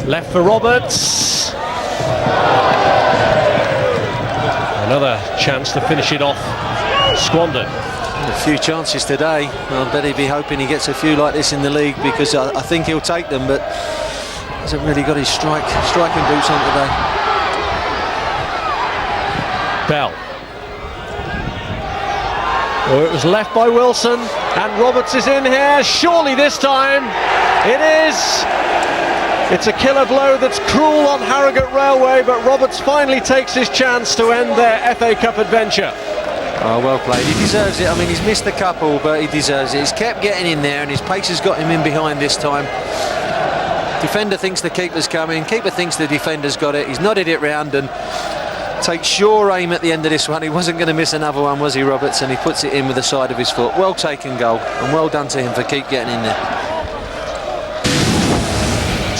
left for Roberts. Another chance to finish it off, squandered. A few chances today. I bet he'd be hoping he gets a few like this in the league, because I think he'll take them, but hasn't really got his striking boots on today. Bell. Oh, it was left by Wilson, and Roberts is in here. Surely this time it is. It's a killer blow that's cruel on Harrogate Railway, but Roberts finally takes his chance to end their FA Cup adventure. Oh, well played. He deserves it. I mean, he's missed a couple, but he deserves it. He's kept getting in there, and his pace has got him in behind this time. Defender thinks the keeper's coming. Keeper thinks the defender's got it. He's nodded it round and takes sure aim at the end of this one. He wasn't going to miss another one, was he, Roberts? And he puts it in with the side of his foot. Well taken goal, and well done to him for keep getting in there.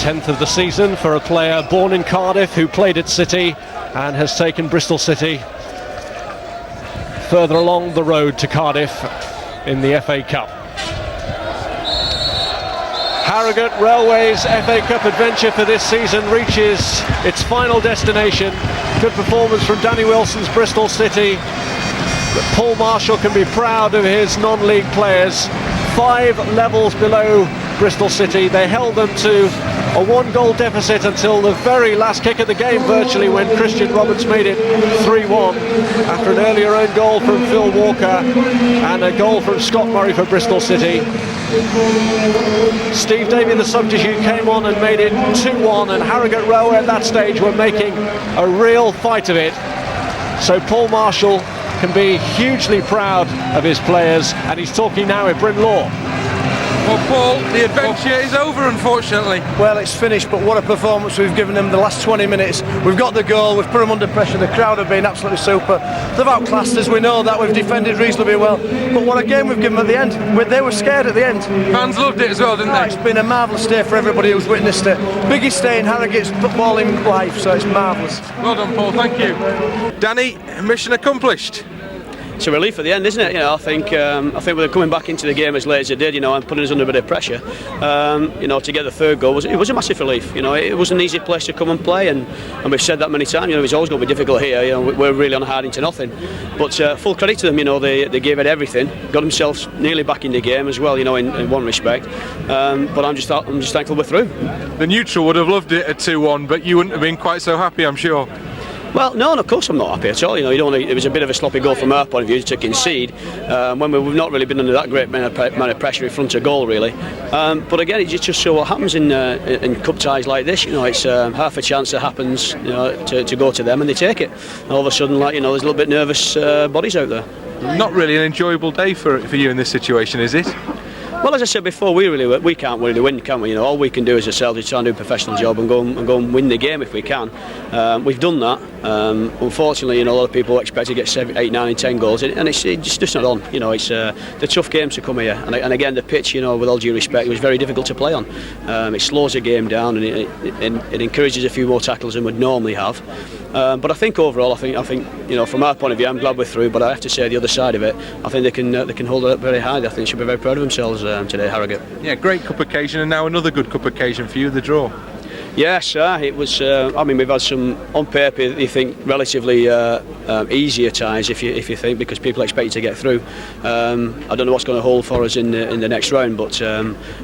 10th of the season for a player born in Cardiff who played at City and has taken Bristol City further along the road to Cardiff in the FA Cup. Harrogate Railway's FA Cup adventure for this season reaches its final destination. Good performance from Danny Wilson's Bristol City, but Paul Marshall can be proud of his non-league players. 5 levels below Bristol City. They held them to a 1-goal deficit until the very last kick of the game, virtually, when Christian Roberts made it 3-1 after an earlier own goal from Phil Walker and a goal from Scott Murray for Bristol City. Steve Davey, the substitute, came on and made it 2-1, and Harrogate Railway at that stage were making a real fight of it. So Paul Marshall can be hugely proud of his players, and he's talking now with Bryn Law. Well, Paul, the adventure is over, unfortunately. Well, it's finished, but what a performance we've given them the last 20 minutes. We've got the goal, we've put them under pressure, the crowd have been absolutely super. They've outclassed us, we know that, we've defended reasonably well. But what a game we've given them at the end. They were scared at the end. Fans loved it as well, didn't they? It's been a marvellous day for everybody who's witnessed it. Biggest day in Harrogate's footballing life, so it's marvellous. Well done, Paul, thank you. Danny, mission accomplished. It's a relief at the end, isn't it? You know, I think with coming back into the game as late as they did, you know, and putting us under a bit of pressure, you know, to get the third goal was a massive relief. You know, it was an easy place to come and play, and we've said that many times. You know, it's always going to be difficult here. You know, we're really on hard into nothing. But full credit to them. You know, they gave it everything, got themselves nearly back in the game as well. You know, in one respect. But I'm just thankful we're through. The neutral would have loved it at 2-1, but you wouldn't have been quite so happy, I'm sure. Well, no, of course I'm not happy at all. You know, it was a bit of a sloppy goal from our point of view to concede when we've not really been under that great amount of pressure in front of goal, really. But again, it just shows what happens in cup ties like this. You know, it's half a chance that happens, you know, to go to them, and they take it. And all of a sudden, like, you know, there's a little bit nervous bodies out there. Not really an enjoyable day for you in this situation, is it? Well, as I said before, we can't really win, can we? You know, all we can do as ourselves is try and do a professional job and go and win the game if we can. We've done that. Unfortunately, you know, a lot of people expect to get 7, 8, 9 and 10 goals, and it's just not on. You know, it's the tough games to come here, and again, the pitch, you know, with all due respect, it was very difficult to play on. It slows the game down, and it encourages a few more tackles than we'd normally have. But I think overall, I think you know, from our point of view, I'm glad we're through. But I have to say, the other side of it, I think they can hold it up very high. I think they should be very proud of themselves today, Harrogate. Yeah, great cup occasion, and now another good cup occasion for you, the draw. Yes, it was. I mean, we've had some on paper, you think, relatively easier ties, if you think, because people expect you to get through. I don't know what's going to hold for us in the next round, but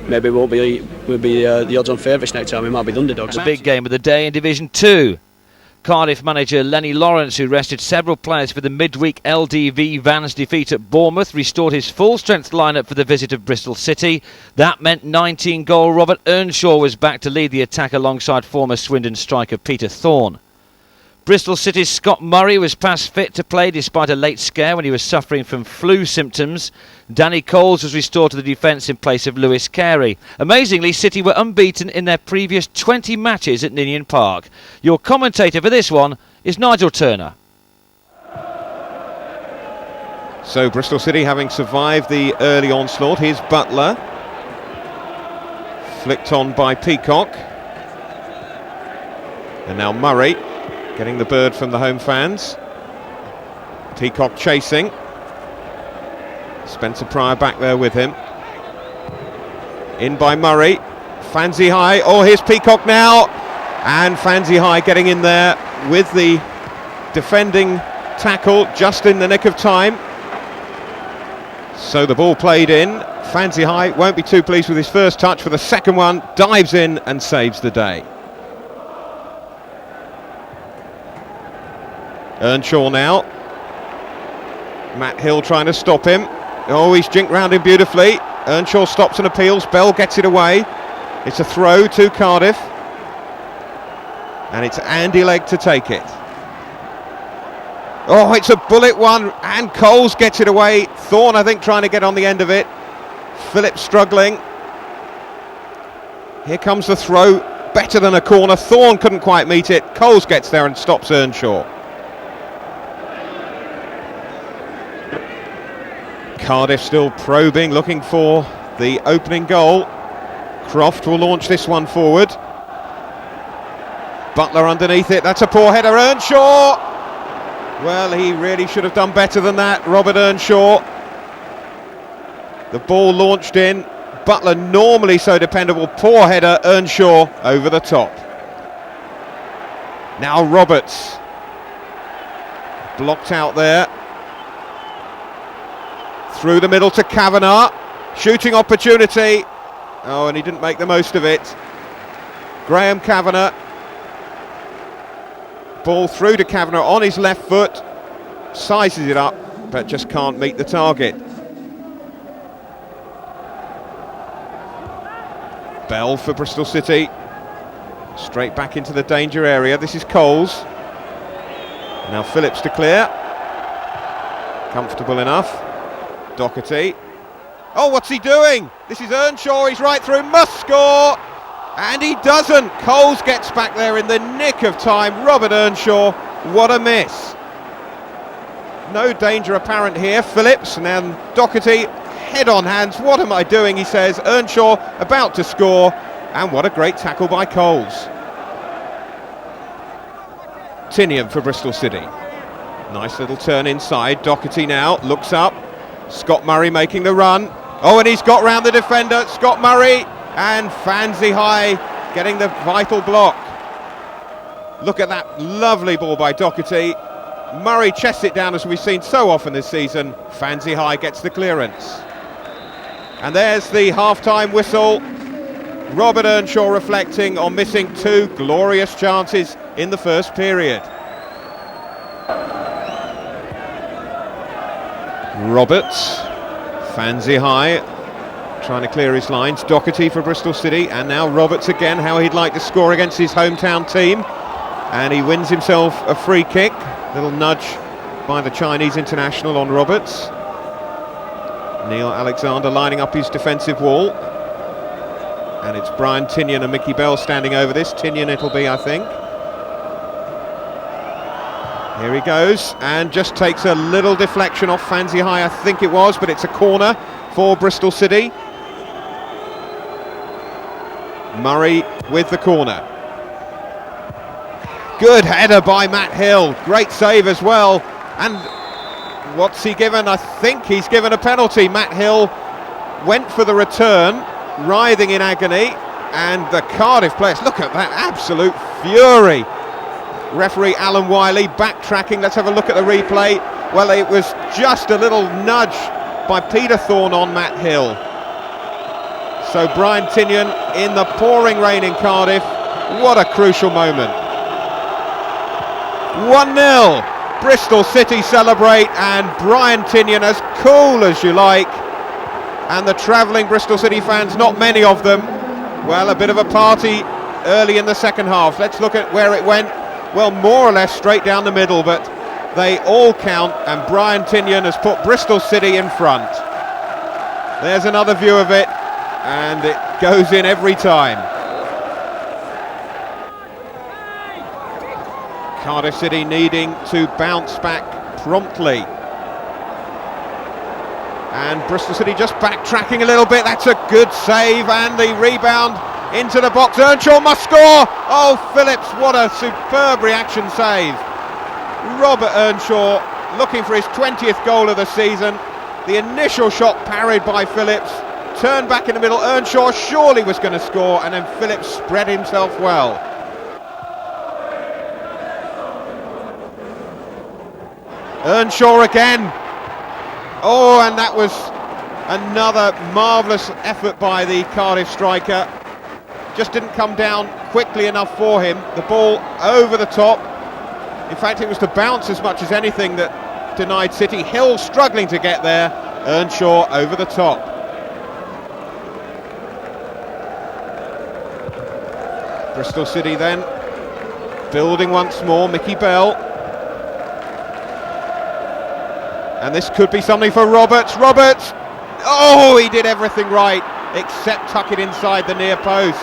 maybe we'll be the odds-on favourites next time. We might be the underdogs. The big game of the day in Division 2. Cardiff manager Lenny Lawrence, who rested several players for the midweek LDV Vans defeat at Bournemouth, restored his full-strength lineup for the visit of Bristol City. That meant 19-goal Robert Earnshaw was back to lead the attack alongside former Swindon striker Peter Thorne. Bristol City's Scott Murray was past fit to play despite a late scare when he was suffering from flu symptoms. Danny Coles was restored to the defence in place of Lewis Carey. Amazingly, City were unbeaten in their previous 20 matches at Ninian Park. Your commentator for this one is Nigel Turner. So Bristol City having survived the early onslaught. Here's Butler. Flicked on by Peacock. And now Murray getting the bird from the home fans. Peacock chasing. Spencer Pryor back there with him. In by Murray. Fancy High. Oh, here's Peacock now. And Fancy High getting in there with the defending tackle just in the nick of time. So the ball played in. Fancy High won't be too pleased with his first touch. For the second one, dives in and saves the day. Earnshaw now. Matt Hill trying to stop him. Oh, he's jinked round him beautifully. Earnshaw stops and appeals. Bell gets it away. It's a throw to Cardiff. And it's Andy Legg to take it. Oh, it's a bullet one, and Coles gets it away. Thorne, I think, trying to get on the end of it. Phillips struggling. Here comes the throw, better than a corner. Thorne couldn't quite meet it. Coles gets there and stops Earnshaw. Cardiff still probing, looking for the opening goal. Croft will launch this one forward. Butler underneath it, that's a poor header. Earnshaw! Well, he really should have done better than that, Robert Earnshaw. The ball launched in. Butler normally so dependable. Poor header, Earnshaw over the top. Now Roberts. Blocked out there. Through the middle to Kavanagh. Shooting opportunity. Oh, and he didn't make the most of it. Graham Kavanagh. Ball through to Kavanagh on his left foot. Sizes it up, but just can't meet the target. Bell for Bristol City. Straight back into the danger area. This is Coles. Now Phillips to clear. Comfortable enough. Doherty. Oh, what's he doing? This is Earnshaw. He's right through. Must score. And he doesn't. Coles gets back there in the nick of time. Robert Earnshaw, what a miss. No danger apparent here. Phillips and then Doherty, head on hands. What am I doing, he says. Earnshaw about to score. And what a great tackle by Coles. Tinian for Bristol City. Nice little turn inside. Doherty now looks up. Scott Murray making the run. Oh, and he's got round the defender. Scott Murray. And Fancy High getting the vital block. Look at that lovely ball by Doherty. Murray chests it down as we've seen so often this season. Fancy High gets the clearance. And there's the half-time whistle. Robert Earnshaw reflecting on missing two glorious chances in the first period. Roberts, Fancy High trying to clear his lines. Doherty for Bristol City, and now Roberts again, how he'd like to score against his hometown team. And he wins himself a free kick. Little nudge by the Chinese international on Roberts. Neil Alexander lining up his defensive wall. And it's Brian Tinian and Mickey Bell standing over this. Tinian it'll be, I think. Here he goes, and just takes a little deflection off Fancy High, I think it was, but it's a corner for Bristol City. Murray with the corner. Good header by Matt Hill. Great save as well. And what's he given? I think he's given a penalty. Matt Hill went for the return, writhing in agony. And the Cardiff players, look at that absolute fury. Referee Alan Wiley backtracking. Let's have a look at the replay. Well, it was just a little nudge by Peter Thorne on Matt Hill. So Brian Tinian in the pouring rain in Cardiff. What a crucial moment. 1-0. Bristol City celebrate, and Brian Tinian as cool as you like. And the travelling Bristol City fans, not many of them. Well, a bit of a party early in the second half. Let's look at where it went. Well, more or less straight down the middle, but they all count, and Brian Tinian has put Bristol City in front. There's another view of it, and it goes in every time. Cardiff City needing to bounce back promptly. And Bristol City just backtracking a little bit. That's a good save, and the rebound into the box. Earnshaw must score. Oh, Phillips, what a superb reaction save. Robert Earnshaw looking for his 20th goal of the season. The initial shot parried by Phillips, turned back in the middle. Earnshaw surely was going to score, and then Phillips spread himself well. Earnshaw again. Oh, and that was another marvellous effort by the Cardiff striker. Just didn't come down quickly enough for him. The ball over the top. In fact, it was the bounce as much as anything that denied City. Hill struggling to get there. Earnshaw over the top. Bristol City then building once more. Mickey Bell. And this could be something for Roberts. Roberts! Oh, he did everything right except tuck it inside the near post.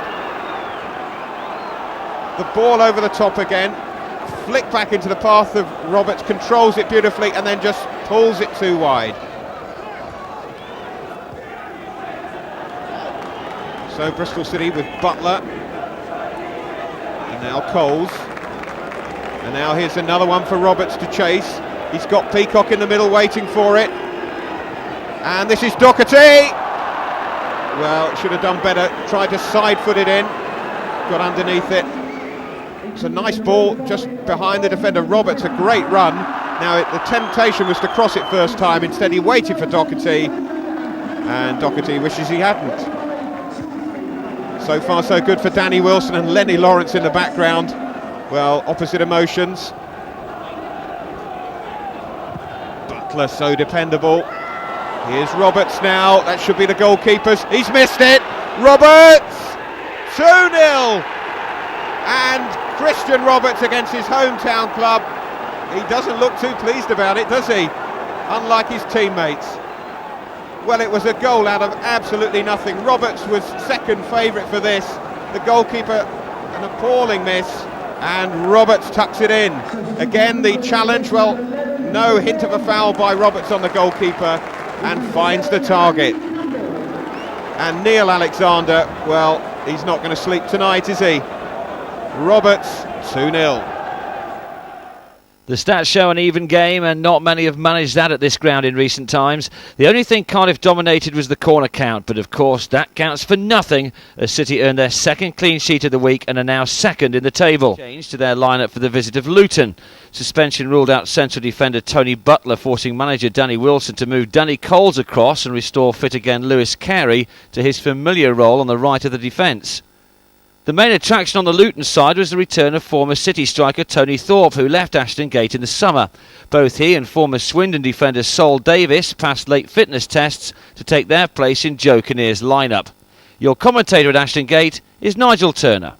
The ball over the top again. Flick back into the path of Roberts, controls it beautifully, and then just pulls it too wide. So Bristol City with Butler. And now Coles. And now here's another one for Roberts to chase. He's got Peacock in the middle waiting for it. And this is Doherty. Well, should have done better. Tried to side-foot it in. Got underneath it. It's a nice ball just behind the defender. Roberts, a great run. Now the temptation was to cross it first time. Instead he waited for Doherty. And Doherty wishes he hadn't. So far so good for Danny Wilson, and Lenny Lawrence in the background. Well, opposite emotions. Butler so dependable. Here's Roberts now. That should be the goalkeeper's. He's missed it. Roberts! 2-0. And Christian Roberts against his hometown club. He doesn't look too pleased about it, does he? Unlike his teammates. Well, it was a goal out of absolutely nothing. Roberts was second favourite for this. The goalkeeper, an appalling miss. And Roberts tucks it in. Again, the challenge, well, no hint of a foul by Roberts on the goalkeeper, and finds the target. And Neil Alexander, well, he's not going to sleep tonight, is he? Roberts, 2-0. The stats show an even game, and not many have managed that at this ground in recent times. The only thing Cardiff dominated was the corner count, but of course that counts for nothing as City earned their second clean sheet of the week and are now second in the table. Change to their lineup for the visit of Luton. Suspension ruled out central defender Tony Butler, forcing manager Danny Wilson to move Danny Coles across and restore fit again Lewis Carey to his familiar role on the right of the defence. The main attraction on the Luton side was the return of former City striker Tony Thorpe, who left Ashton Gate in the summer. Both he and former Swindon defender Sol Davis passed late fitness tests to take their place in Joe Kinnear's lineup. Your commentator at Ashton Gate is Nigel Turner.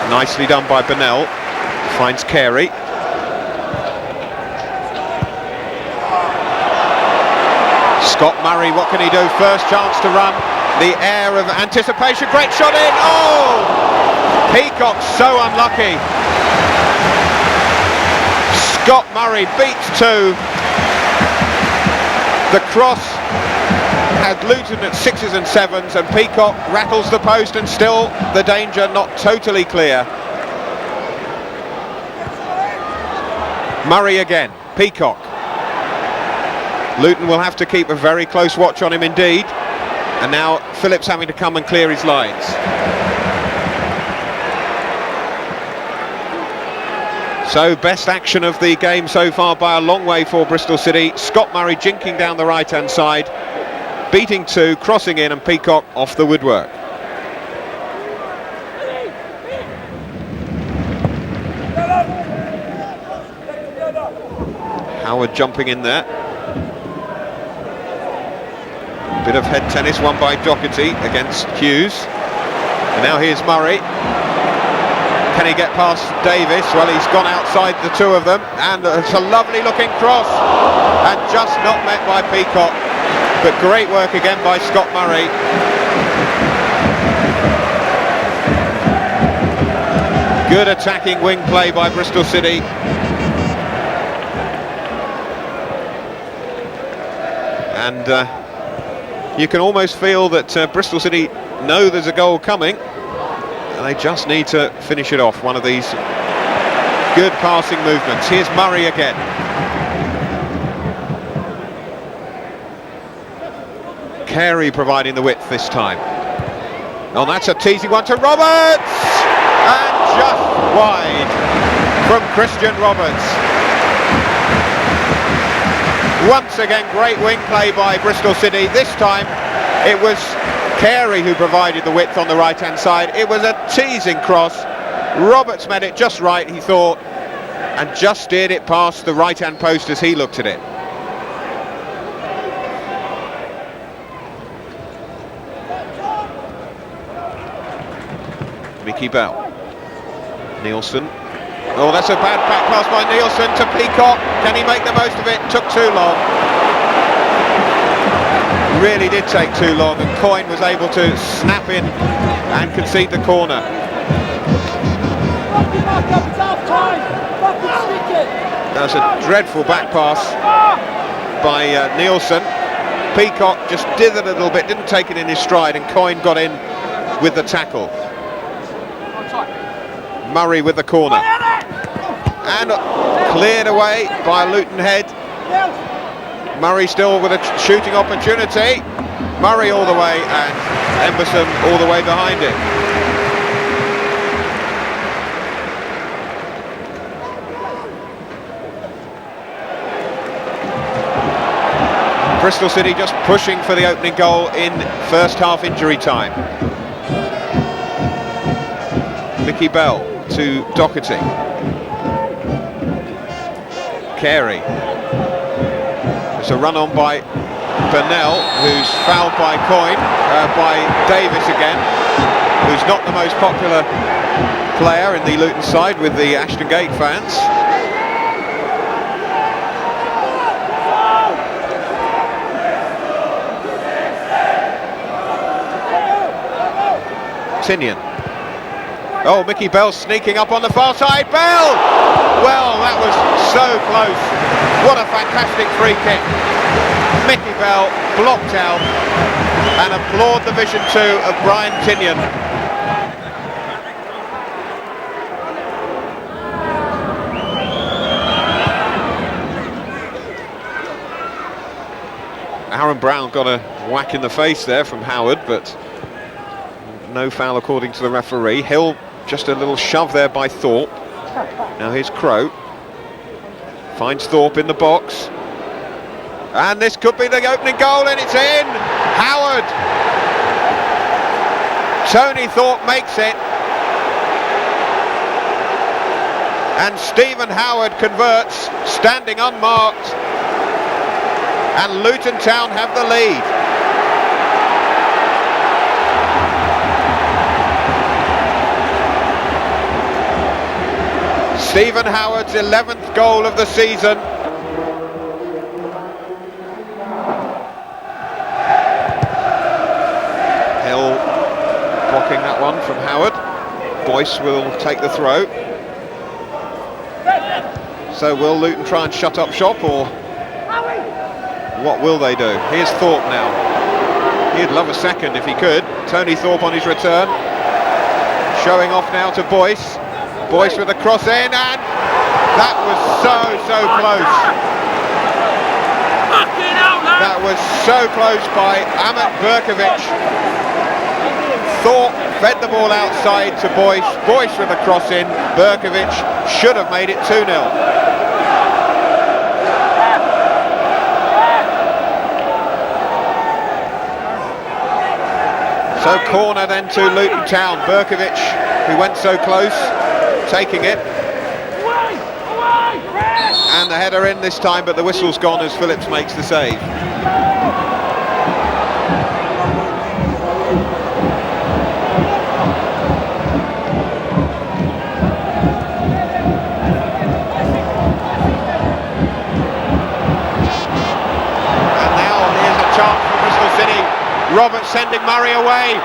Nicely done by Burnell. Finds Carey. Scott Murray, what can he do? First chance to run. The air of anticipation, great shot in, oh! Peacock so unlucky. Scott Murray beats two. The cross had Luton at 6s and 7s, and Peacock rattles the post, and still the danger not totally clear. Murray again, Peacock. Luton will have to keep a very close watch on him indeed. And now Phillips having to come and clear his lines. So best action of the game so far by a long way for Bristol City. Scott Murray jinking down the right hand side, beating two, crossing in, and Peacock off the woodwork. Howard jumping in there. Bit of head tennis won by Doherty against Hughes. And now here's Murray. Can he get past Davis? Well, he's gone outside the two of them, and it's a lovely looking cross, and just not met by Peacock. But great work again by Scott Murray. Good attacking wing play by Bristol City. And you can almost feel that Bristol City know there's a goal coming, and they just need to finish it off. One of these good passing movements. Here's Murray again. Carey providing the width this time. Oh, that's a teasing one to Roberts! And just wide from Christian Roberts. Once again, great wing play by Bristol City. This time it was Carey who provided the width on the right-hand side. It was a teasing cross. Roberts met it just right, he thought, and just steered it past the right-hand post as he looked at it. Mickey Bell. Nielsen. Oh, that's a bad back pass by Nielsen to Peacock. Can he make the most of it? Took too long. Really did take too long, and Coyne was able to snap in and concede the corner. That was a dreadful back pass by Nielsen. Peacock just dithered a little bit, didn't take it in his stride, and Coyne got in with the tackle. Murray with the corner. And cleared away by Luton Head. Murray still with a shooting opportunity. Murray all the way, and Emberson all the way behind it. Bristol City just pushing for the opening goal in first half injury time. Mickey Bell to Doherty. Carey. There's a run on by Burnell, who's fouled by Coyne, by Davis again, who's not the most popular player in the Luton side with the Ashton Gate fans. Tinian. Oh, Mickey Bell sneaking up on the far side. Bell! Well, that was so close. What a fantastic free kick. Mickey Bell blocked out, and applaud the vision too of Brian Tinian. Aaron Brown got a whack in the face there from Howard, but no foul according to the referee. Hill just a little shove there by Thorpe. Now here's Crowe. Finds Thorpe in the box. And this could be the opening goal, and it's in! Howard! Tony Thorpe makes it. And Stephen Howard converts, standing unmarked. And Luton Town have the lead. Stephen Howard's 11th goal of the season. Hill blocking that one from Howard. Boyce will take the throw. So will Luton try and shut up shop, or what will they do? Here's Thorpe now. He'd love a second if he could. Tony Thorpe on his return. Showing off now to Boyce. Boyce with a cross in, and that was so close. That was so close by Amit Berkovic. Thorpe fed the ball outside to Boyce. Boyce with a cross in. Berkovic should have made it 2-0. So corner then to Luton Town. Berkovic, who went so close, taking it. And the header in this time, but the whistle's gone as Phillips makes the save. And now here's a chance for Bristol City. Roberts sending Murray away.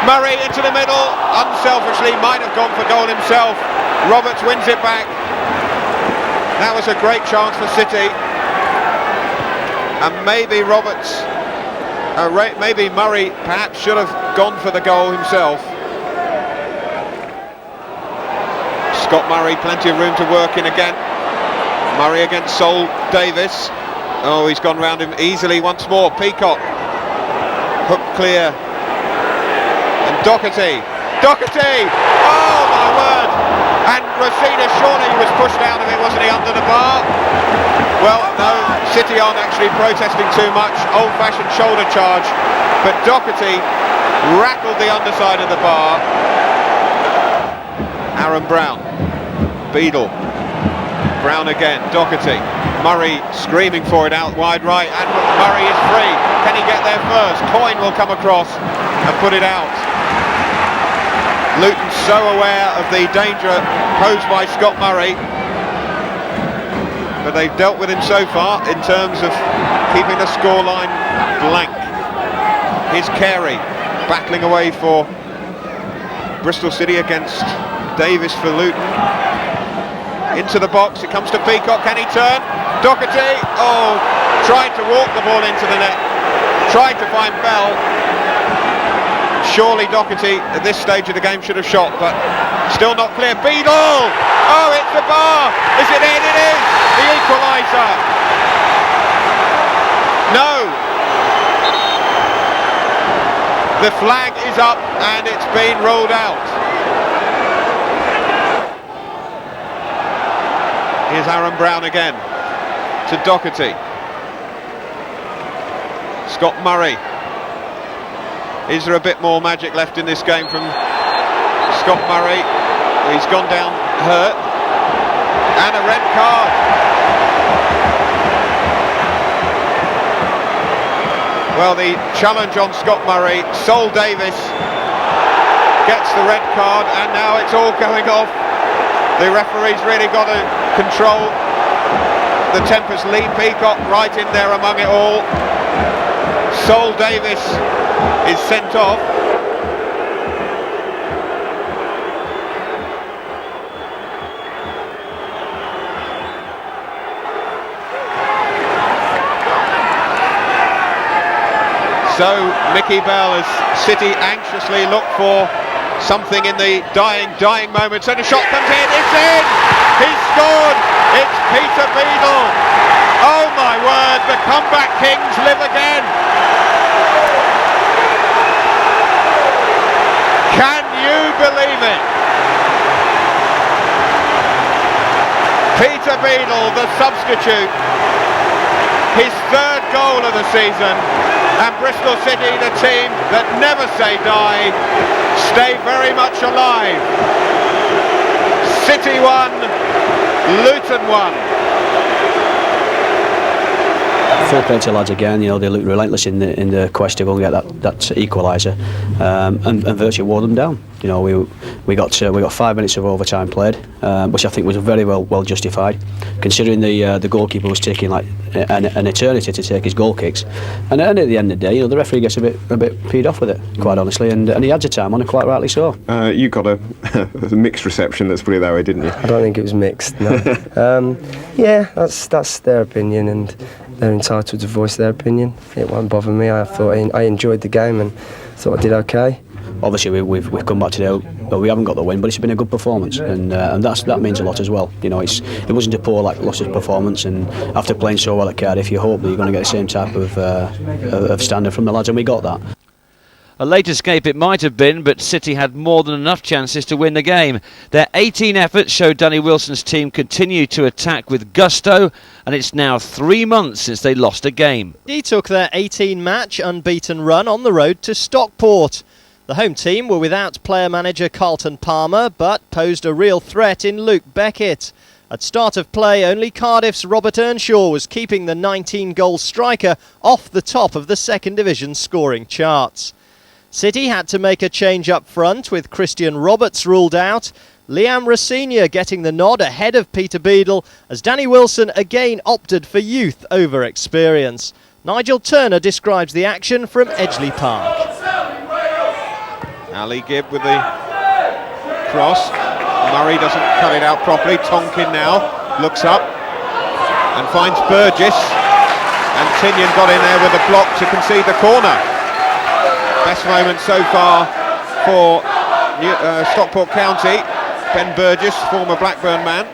Murray into the middle, unselfishly might have gone for goal himself. Roberts wins it back. That was a great chance for City. And maybe Roberts, maybe Murray perhaps should have gone for the goal himself. Scott Murray, plenty of room to work in again. Murray against Sol Davis. Oh, he's gone round him easily once more. Peacock, hook clear. And Doherty. Oh my word! And Rosina surely was pushed down if it wasn't he under the bar. Well, no, City aren't actually protesting too much. Old-fashioned shoulder charge. But Doherty rackled the underside of the bar. Aaron Brown. Beadle. Brown again. Doherty. Murray screaming for it out wide right. And Murray is free. Can he get there first? Coyne will come across and put it out. Luton so aware of the danger posed by Scott Murray, but they've dealt with him so far in terms of keeping the scoreline blank. Here's Carey battling away for Bristol City against Davis for Luton. Into the box, it comes to Peacock, can he turn? Doherty, oh, tried to walk the ball into the net, tried to find Bell. Surely Doherty at this stage of the game should have shot, but still not clear. Beadle! Oh, it's the bar! Is it in? It is! The equaliser! No! The flag is up and it's been rolled out. Here's Aaron Brown again to Doherty. Scott Murray. Is there a bit more magic left in this game from Scott Murray? He's gone down hurt. And a red card. Well, the challenge on Scott Murray. Sol Davis gets the red card, and now it's all going off. The referee's really got to control the tempers. Lee Peacock right in there among it all. Sol Davis is sent off. So Mickey Bell, as City anxiously look for something in the dying moments, and a shot comes in, it's in! He's scored! It's Peter Beadle! Oh my word, the comeback kings live again! Can you believe it? Peter Beadle, the substitute, his third goal of the season, and Bristol City, the team that never say die, stay very much alive. City 1, Luton 1. Full credit to lads again. You know, they looked relentless in the quest to go and get that equaliser, and virtually wore them down. You know, we got 5 minutes of overtime played, which I think was very well justified, considering the goalkeeper was taking like an eternity to take his goal kicks, and at the end of the day, you know, the referee gets a bit peed off with it, quite honestly, and he had the time on, and quite rightly so. You got a mixed reception, let's put it that way, didn't you? I don't think it was mixed. No. Yeah, that's their opinion, and they're entitled to voice their opinion. It won't bother me. I thought I enjoyed the game and thought I did okay. Obviously, we've come back today. Well, we haven't got the win, but it's been a good performance, and that means a lot as well. You know, it wasn't a poor loss of performance, and after playing so well at Cardiff, you hope that you're going to get the same type of standard from the lads, and we got that. A late escape it might have been, but City had more than enough chances to win the game. Their 18 efforts showed Danny Wilson's team continue to attack with gusto, and it's now 3 months since they lost a game. He took their 18-match unbeaten run on the road to Stockport. The home team were without player-manager Carlton Palmer, but posed a real threat in Luke Beckett. At start of play, only Cardiff's Robert Earnshaw was keeping the 19-goal striker off the top of the second division scoring charts. City had to make a change up front with Christian Roberts ruled out, Liam Rosenior getting the nod ahead of Peter Beadle as Danny Wilson again opted for youth over experience. Nigel Turner describes the action from Edgeley Park. Ali Gibb with the cross. Murray doesn't cut it out properly. Tonkin now looks up and finds Burgess, and Tinian got in there with a block to concede the corner. Best moment so far for Stockport County. Ben Burgess, former Blackburn man.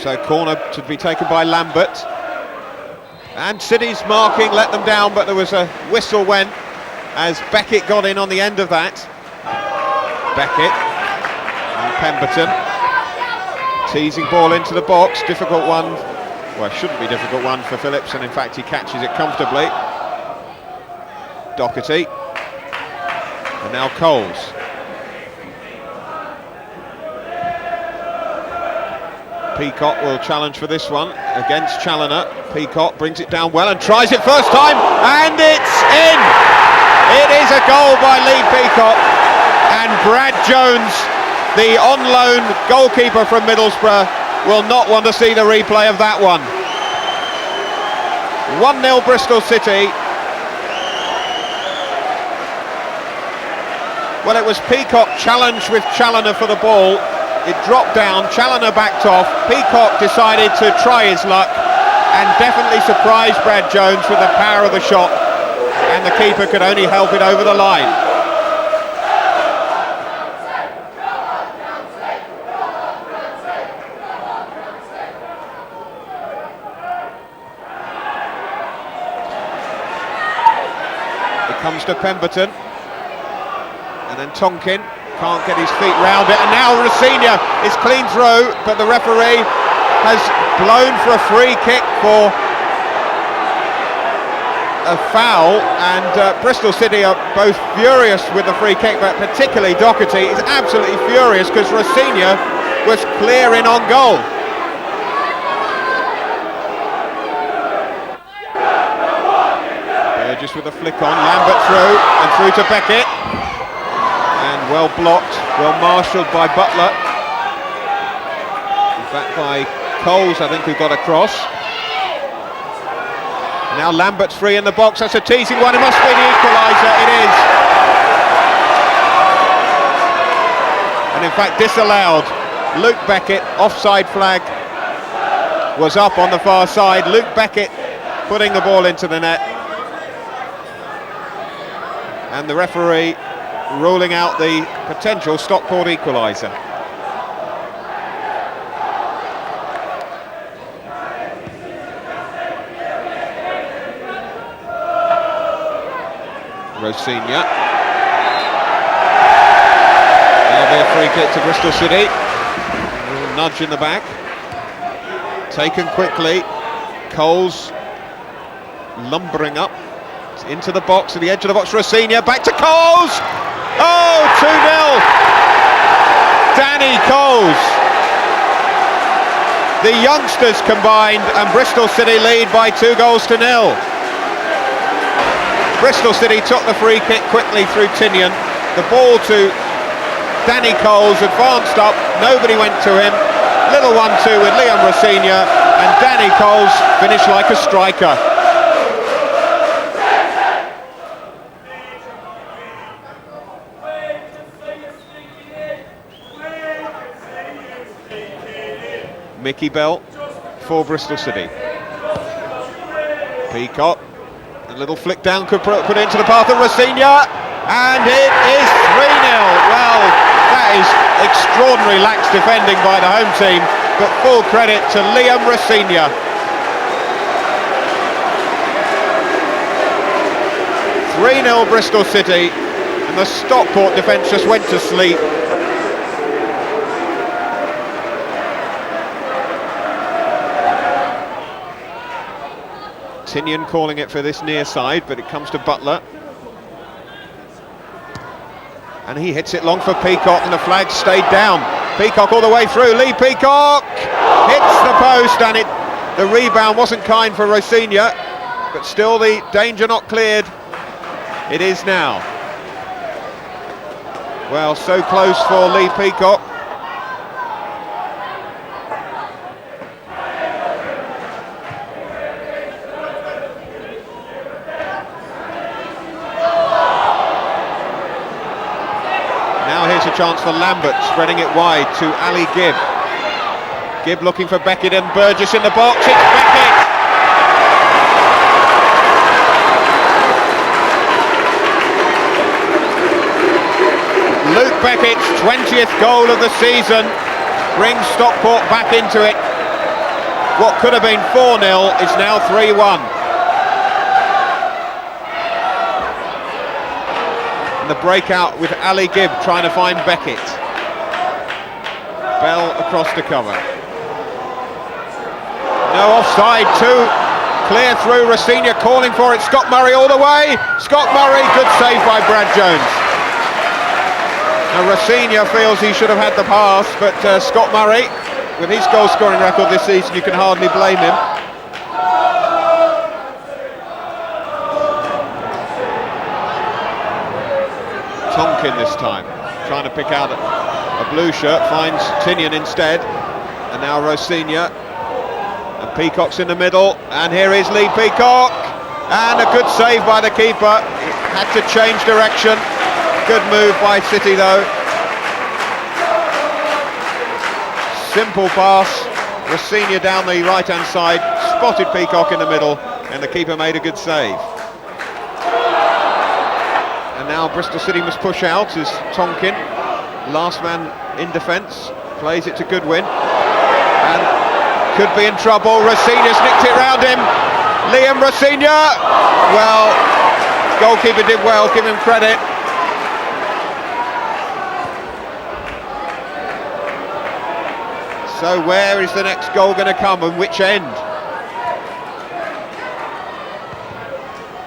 So corner to be taken by Lambert. And City's marking let them down, but there was a whistle went as Beckett got in on the end of that. Beckett and Pemberton. Teasing ball into the box, difficult one. Well, it shouldn't be a difficult one for Phillips, and in fact he catches it comfortably. Doherty. And now Coles. Peacock will challenge for this one against Challoner. Peacock brings it down well and tries it first time, and it's in! It is a goal by Lee Peacock, and Brad Jones, the on-loan goalkeeper from Middlesbrough, will not want to see the replay of that one. 1-0 Bristol City. Well, it was Peacock challenged with Challoner for the ball. It dropped down, Challoner backed off, Peacock decided to try his luck and definitely surprised Brad Jones with the power of the shot, and the keeper could only help it over the line. It comes to Pemberton, and then Tonkin can't get his feet round it, and now Rossignol is clean through, but the referee has blown for a free kick for a foul, and Bristol City are both furious with the free kick, but particularly Doherty is absolutely furious because Rossignol was clear in on goal. Burgess with a flick on, Lambert through, and through to Beckett. And well blocked, well marshalled by Butler. In fact, by Coles, I think, who got across. Now Lambert's free in the box. That's a teasing one. It must be the equaliser. It is. And in fact, disallowed. Luke Beckett, offside flag was up on the far side. Luke Beckett putting the ball into the net. And the referee ruling out the potential Stockport equaliser. Rossignol. There'll be a free kick to Bristol City. A little nudge in the back. Taken quickly. Coles lumbering up into the box, to the edge of the box. Rossignol back to Coles. Oh, 2-0. Danny Coles. The youngsters combined, and Bristol City lead by 2-0. Bristol City took the free kick quickly through Tinian. The ball to Danny Coles, advanced up, nobody went to him. Little 1-2 with Liam Rossignol, and Danny Coles finished like a striker. Mickey Bell for Bristol City. Peacock, a little flick down could put it into the path of Rossignol, and it is 3-0. Well, that is extraordinary lax defending by the home team, but full credit to Liam Rossignol. (3-0) Bristol City, and the Stockport defence just went to sleep. Tinian calling it for this near side, but it comes to Butler. And he hits it long for Peacock, and the flag stayed down. Peacock all the way through. Lee Peacock hits the post, and the rebound wasn't kind for Rossignol, but still the danger not cleared. It is now. Well, so close for Lee Peacock. Here's a chance for Lambert, spreading it wide to Ali Gibb. Gibb looking for Beckett and Burgess in the box. It's Beckett! Luke Beckett's 20th goal of the season brings Stockport back into it. What could have been 4-0 is now 3-1. And the breakout with Ali Gibb trying to find Beckett. Bell across to cover. No offside, two clear through. Rossigna calling for it. Scott Murray all the way. Scott Murray, good save by Brad Jones. Now Rossigna feels he should have had the pass, but Scott Murray, with his goal scoring record this season, you can hardly blame him. Tonkin this time, trying to pick out a blue shirt, finds Tinian instead, and now Rossigna, and Peacock's in the middle, and here is Lee Peacock, and a good save by the keeper. He had to change direction. Good move by City though. Simple pass, Rossigna down the right hand side, spotted Peacock in the middle, and the keeper made a good save. And now Bristol City must push out as Tonkin, last man in defence, plays it to Goodwin, and could be in trouble. Rossigna's nicked it round him. Liam Rossigna, well, goalkeeper did well, give him credit. So where is the next goal going to come, and which end?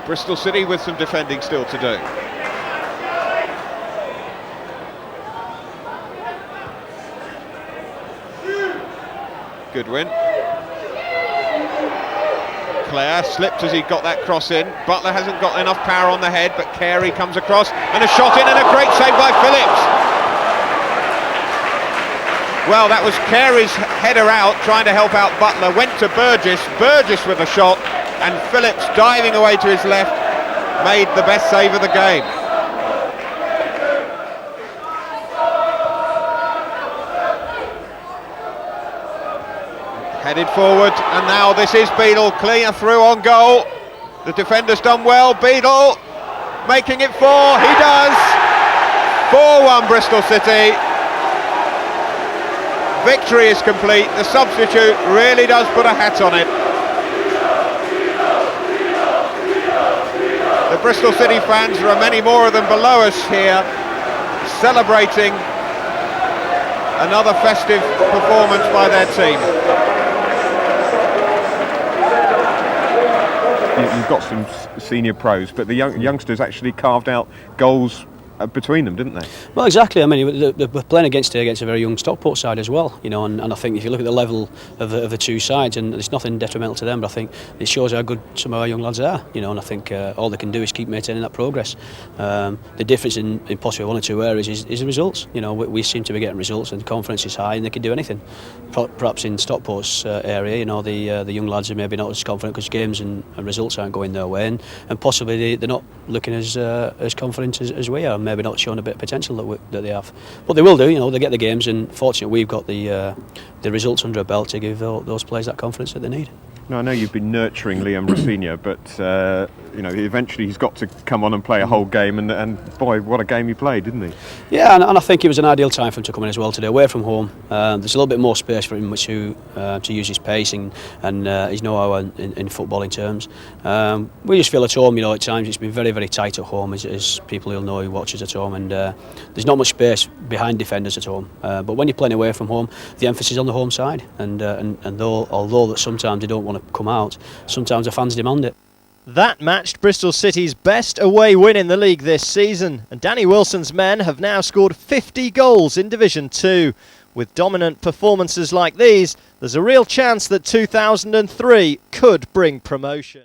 Bristol City with some defending still to do. Goodwin. Clare slipped as he got that cross in. Butler hasn't got enough power on the head, but Carey comes across, and a shot in, and a great save by Phillips. Well, that was Carey's header out, trying to help out Butler, went to Burgess, Burgess with a shot, and Phillips diving away to his left, made the best save of the game. Headed forward, and now this is Beadle, clear through on goal. The defender's done well, Beadle making it 4, he does! 4-1 Bristol City. Victory is complete. The substitute really does put a hat on it. The Bristol City fans, there are many more of them below us here, celebrating another festive performance by their team. You've got some senior pros, but the youngsters actually carved out goals between them, didn't they? Well, exactly. I mean, they're playing against a very young Stockport side as well, you know, and I think if you look at the level of the two sides, and it's nothing detrimental to them, but I think it shows how good some of our young lads are, you know, and I think all they can do is keep maintaining that progress. The difference in possibly one or two areas is the results. You know, we seem to be getting results, and the confidence is high, and they can do anything. Perhaps in Stockport's area, you know, the young lads are maybe not as confident because games and results aren't going their way, and possibly they're not looking as confident as we are. Maybe not showing a bit of potential that they have, but they will do. You know, they get the games, and fortunately we've got the results under a belt to give those players that confidence that they need. Now, I know you've been nurturing Liam Rossigna, but you know, eventually he's got to come on and play a whole game, and boy, what a game he played, didn't he? Yeah, and I think it was an ideal time for him to come in as well today, away from home. There's a little bit more space for him to use his pacing and his know-how in footballing terms. We just feel at home, you know, at times it's been very, very tight at home, as people who'll know who watches at home, and there's not much space behind defenders at home. But when you're playing away from home, the emphasis is on the home side, and although that sometimes they don't want to come out, sometimes the fans demand it. That matched Bristol City's best away win in the league this season, and Danny Wilson's men have now scored 50 goals in Division 2. With dominant performances like these, there's a real chance that 2003 could bring promotion.